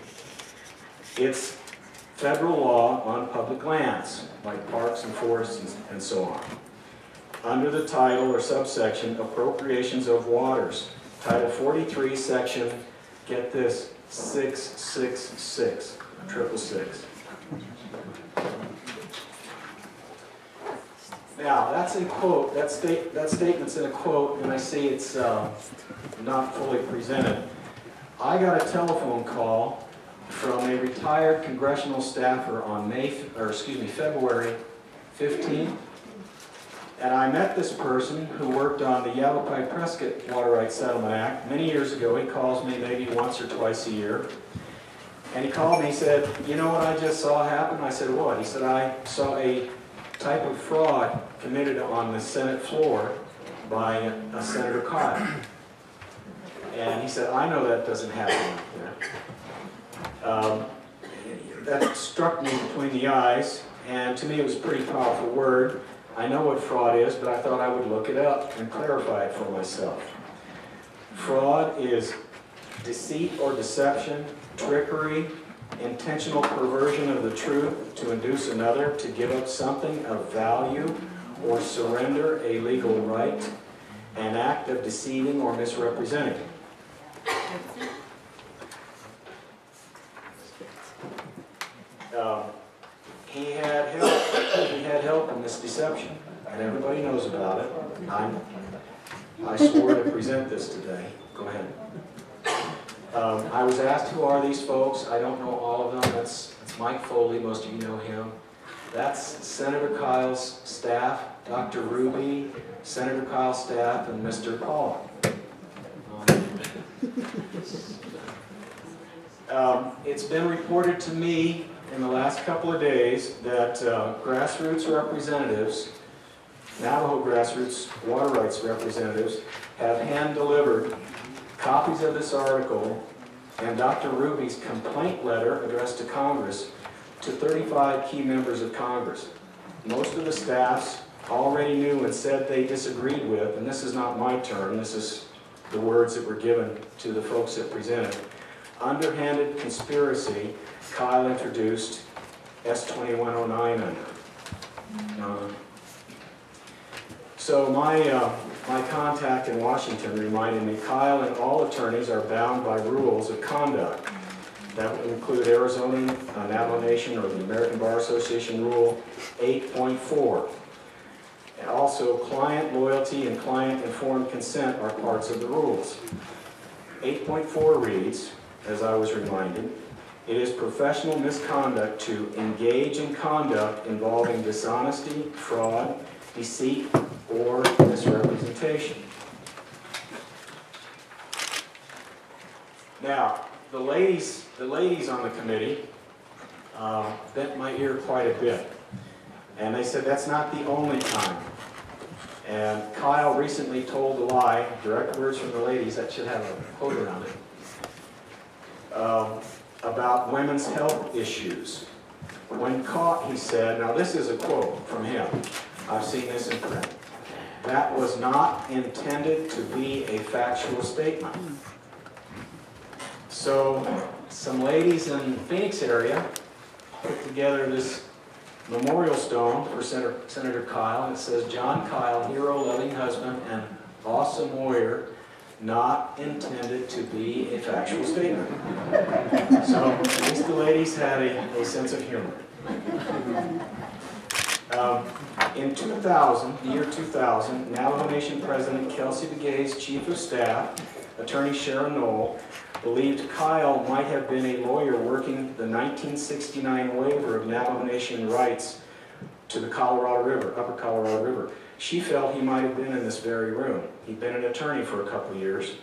It's federal law on public lands, like parks and forests and so on. Under the title or subsection, Appropriations of Waters, Title 43, Section, get this, 666, 666. Now, that's in quote, that statement's in a quote, and I see it's not fully presented. I got a telephone call from a retired congressional staffer on February 15th, and I met this person who worked on the Yavapai-Prescott Water Rights Settlement Act many years ago. He calls me maybe once or twice a year. And he called me, he said, you know what I just saw happen? I said, what? He said, I saw a type of fraud committed on the Senate floor by a Senator Kyle. And he said, I know that doesn't happen there. That struck me between the eyes, and to me it was a pretty powerful word. I know what fraud is, but I thought I would look it up and clarify it for myself. Fraud is deceit or deception, trickery, intentional perversion of the truth to induce another to give up something of value or surrender a legal right, an act of deceiving or misrepresenting. He had help in this deception, and everybody knows about it. I swore to present this today. Go ahead. I was asked, who are these folks? I don't know all of them. That's Mike Foley, most of you know him. That's Senator Kyle's staff, Dr. Ruby, Senator Kyle's staff, and Mr. Paul. It's been reported to me in the last couple of days that grassroots representatives, Navajo grassroots water rights representatives, have hand-delivered copies of this article and Dr. Ruby's complaint letter addressed to Congress to 35 key members of Congress. Most of the staffs already knew and said they disagreed with, and this is not my term, this is the words that were given to the folks that presented. Underhanded conspiracy, Kyle introduced S2109 under. So my contact in Washington reminded me, Kyle and all attorneys are bound by rules of conduct. That would include Arizona Navajo Nation or the American Bar Association Rule 8.4. And also, client loyalty and client informed consent are parts of the rules. 8.4 reads, as I was reminded, it is professional misconduct to engage in conduct involving dishonesty, fraud, deceit, or misrepresentation. Now, the ladies on the committee bent my ear quite a bit. And they said that's not the only time. And Kyle recently told a lie, direct words from the ladies, that should have a quote around it, about women's health issues. When caught, he said, now this is a quote from him, I've seen this in print, that was not intended to be a factual statement. So some ladies in the Phoenix area put together this memorial stone for Senator Kyle, and it says, John Kyle, hero, loving husband, and awesome warrior, not intended to be a factual statement. So at least the ladies had a sense of humor. In 2000, the year 2000, Navajo Nation President Kelsey Begay's Chief of Staff, Attorney Sharon Knoll, believed Kyle might have been a lawyer working the 1969 waiver of Navajo Nation rights to the Colorado River, Upper Colorado River. She felt he might have been in this very room. He'd been an attorney for a couple of years.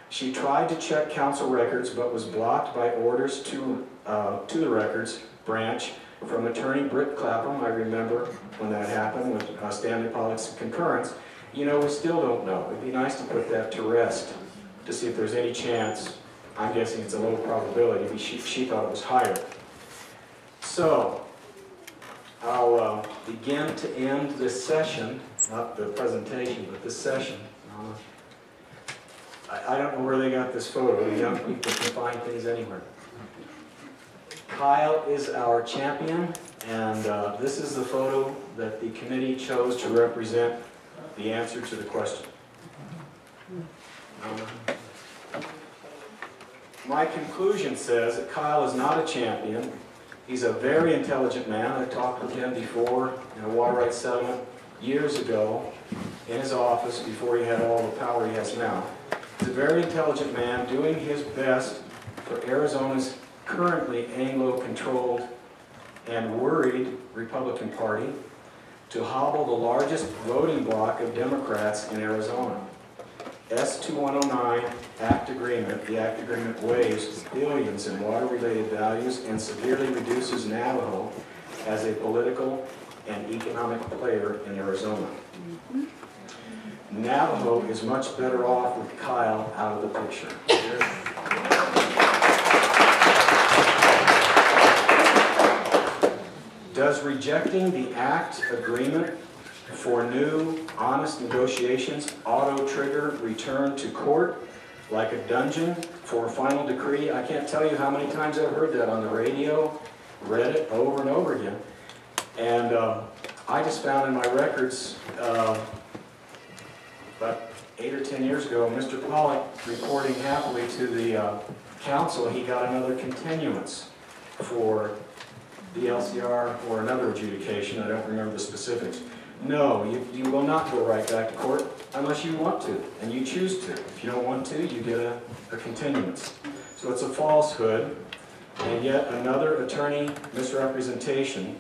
She tried to check council records, but was blocked by orders to the records branch from attorney Britt Clapham. I remember when that happened with Stanley Pollock's concurrence. You know, we still don't know. It'd be nice to put that to rest, to see if there's any chance. I'm guessing it's a low probability, but she thought it was higher. So, I'll begin to end this session, not the presentation, but this session. I don't know where they got this photo. The young people can find things anywhere. Kyle is our champion, and this is the photo that the committee chose to represent the answer to the question. My conclusion says that Kyle is not a champion. He's a very intelligent man. I talked with him before in a water rights settlement years ago in his office before he had all the power he has now. He's a very intelligent man doing his best for Arizona's currently Anglo-controlled and worried Republican Party to hobble the largest voting bloc of Democrats in Arizona. S2109 Act Agreement, the Act Agreement waives billions in water-related values and severely reduces Navajo as a political and economic player in Arizona. Navajo is much better off with Kyle out of the picture. Does rejecting the Act Agreement for new, honest negotiations auto-trigger return to court like a dungeon for a final decree? I can't tell you how many times I've heard that on the radio, read it over and over again. And I just found in my records about 8 or 10 years ago, Mr. Pollock reporting happily to the council, he got another continuance for the LCR or another adjudication, I don't remember the specifics. No, you will not go right back to court unless you want to, and you choose to. If you don't want to, you get a continuance. So it's a falsehood, and yet another attorney misrepresentation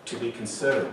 to be considered.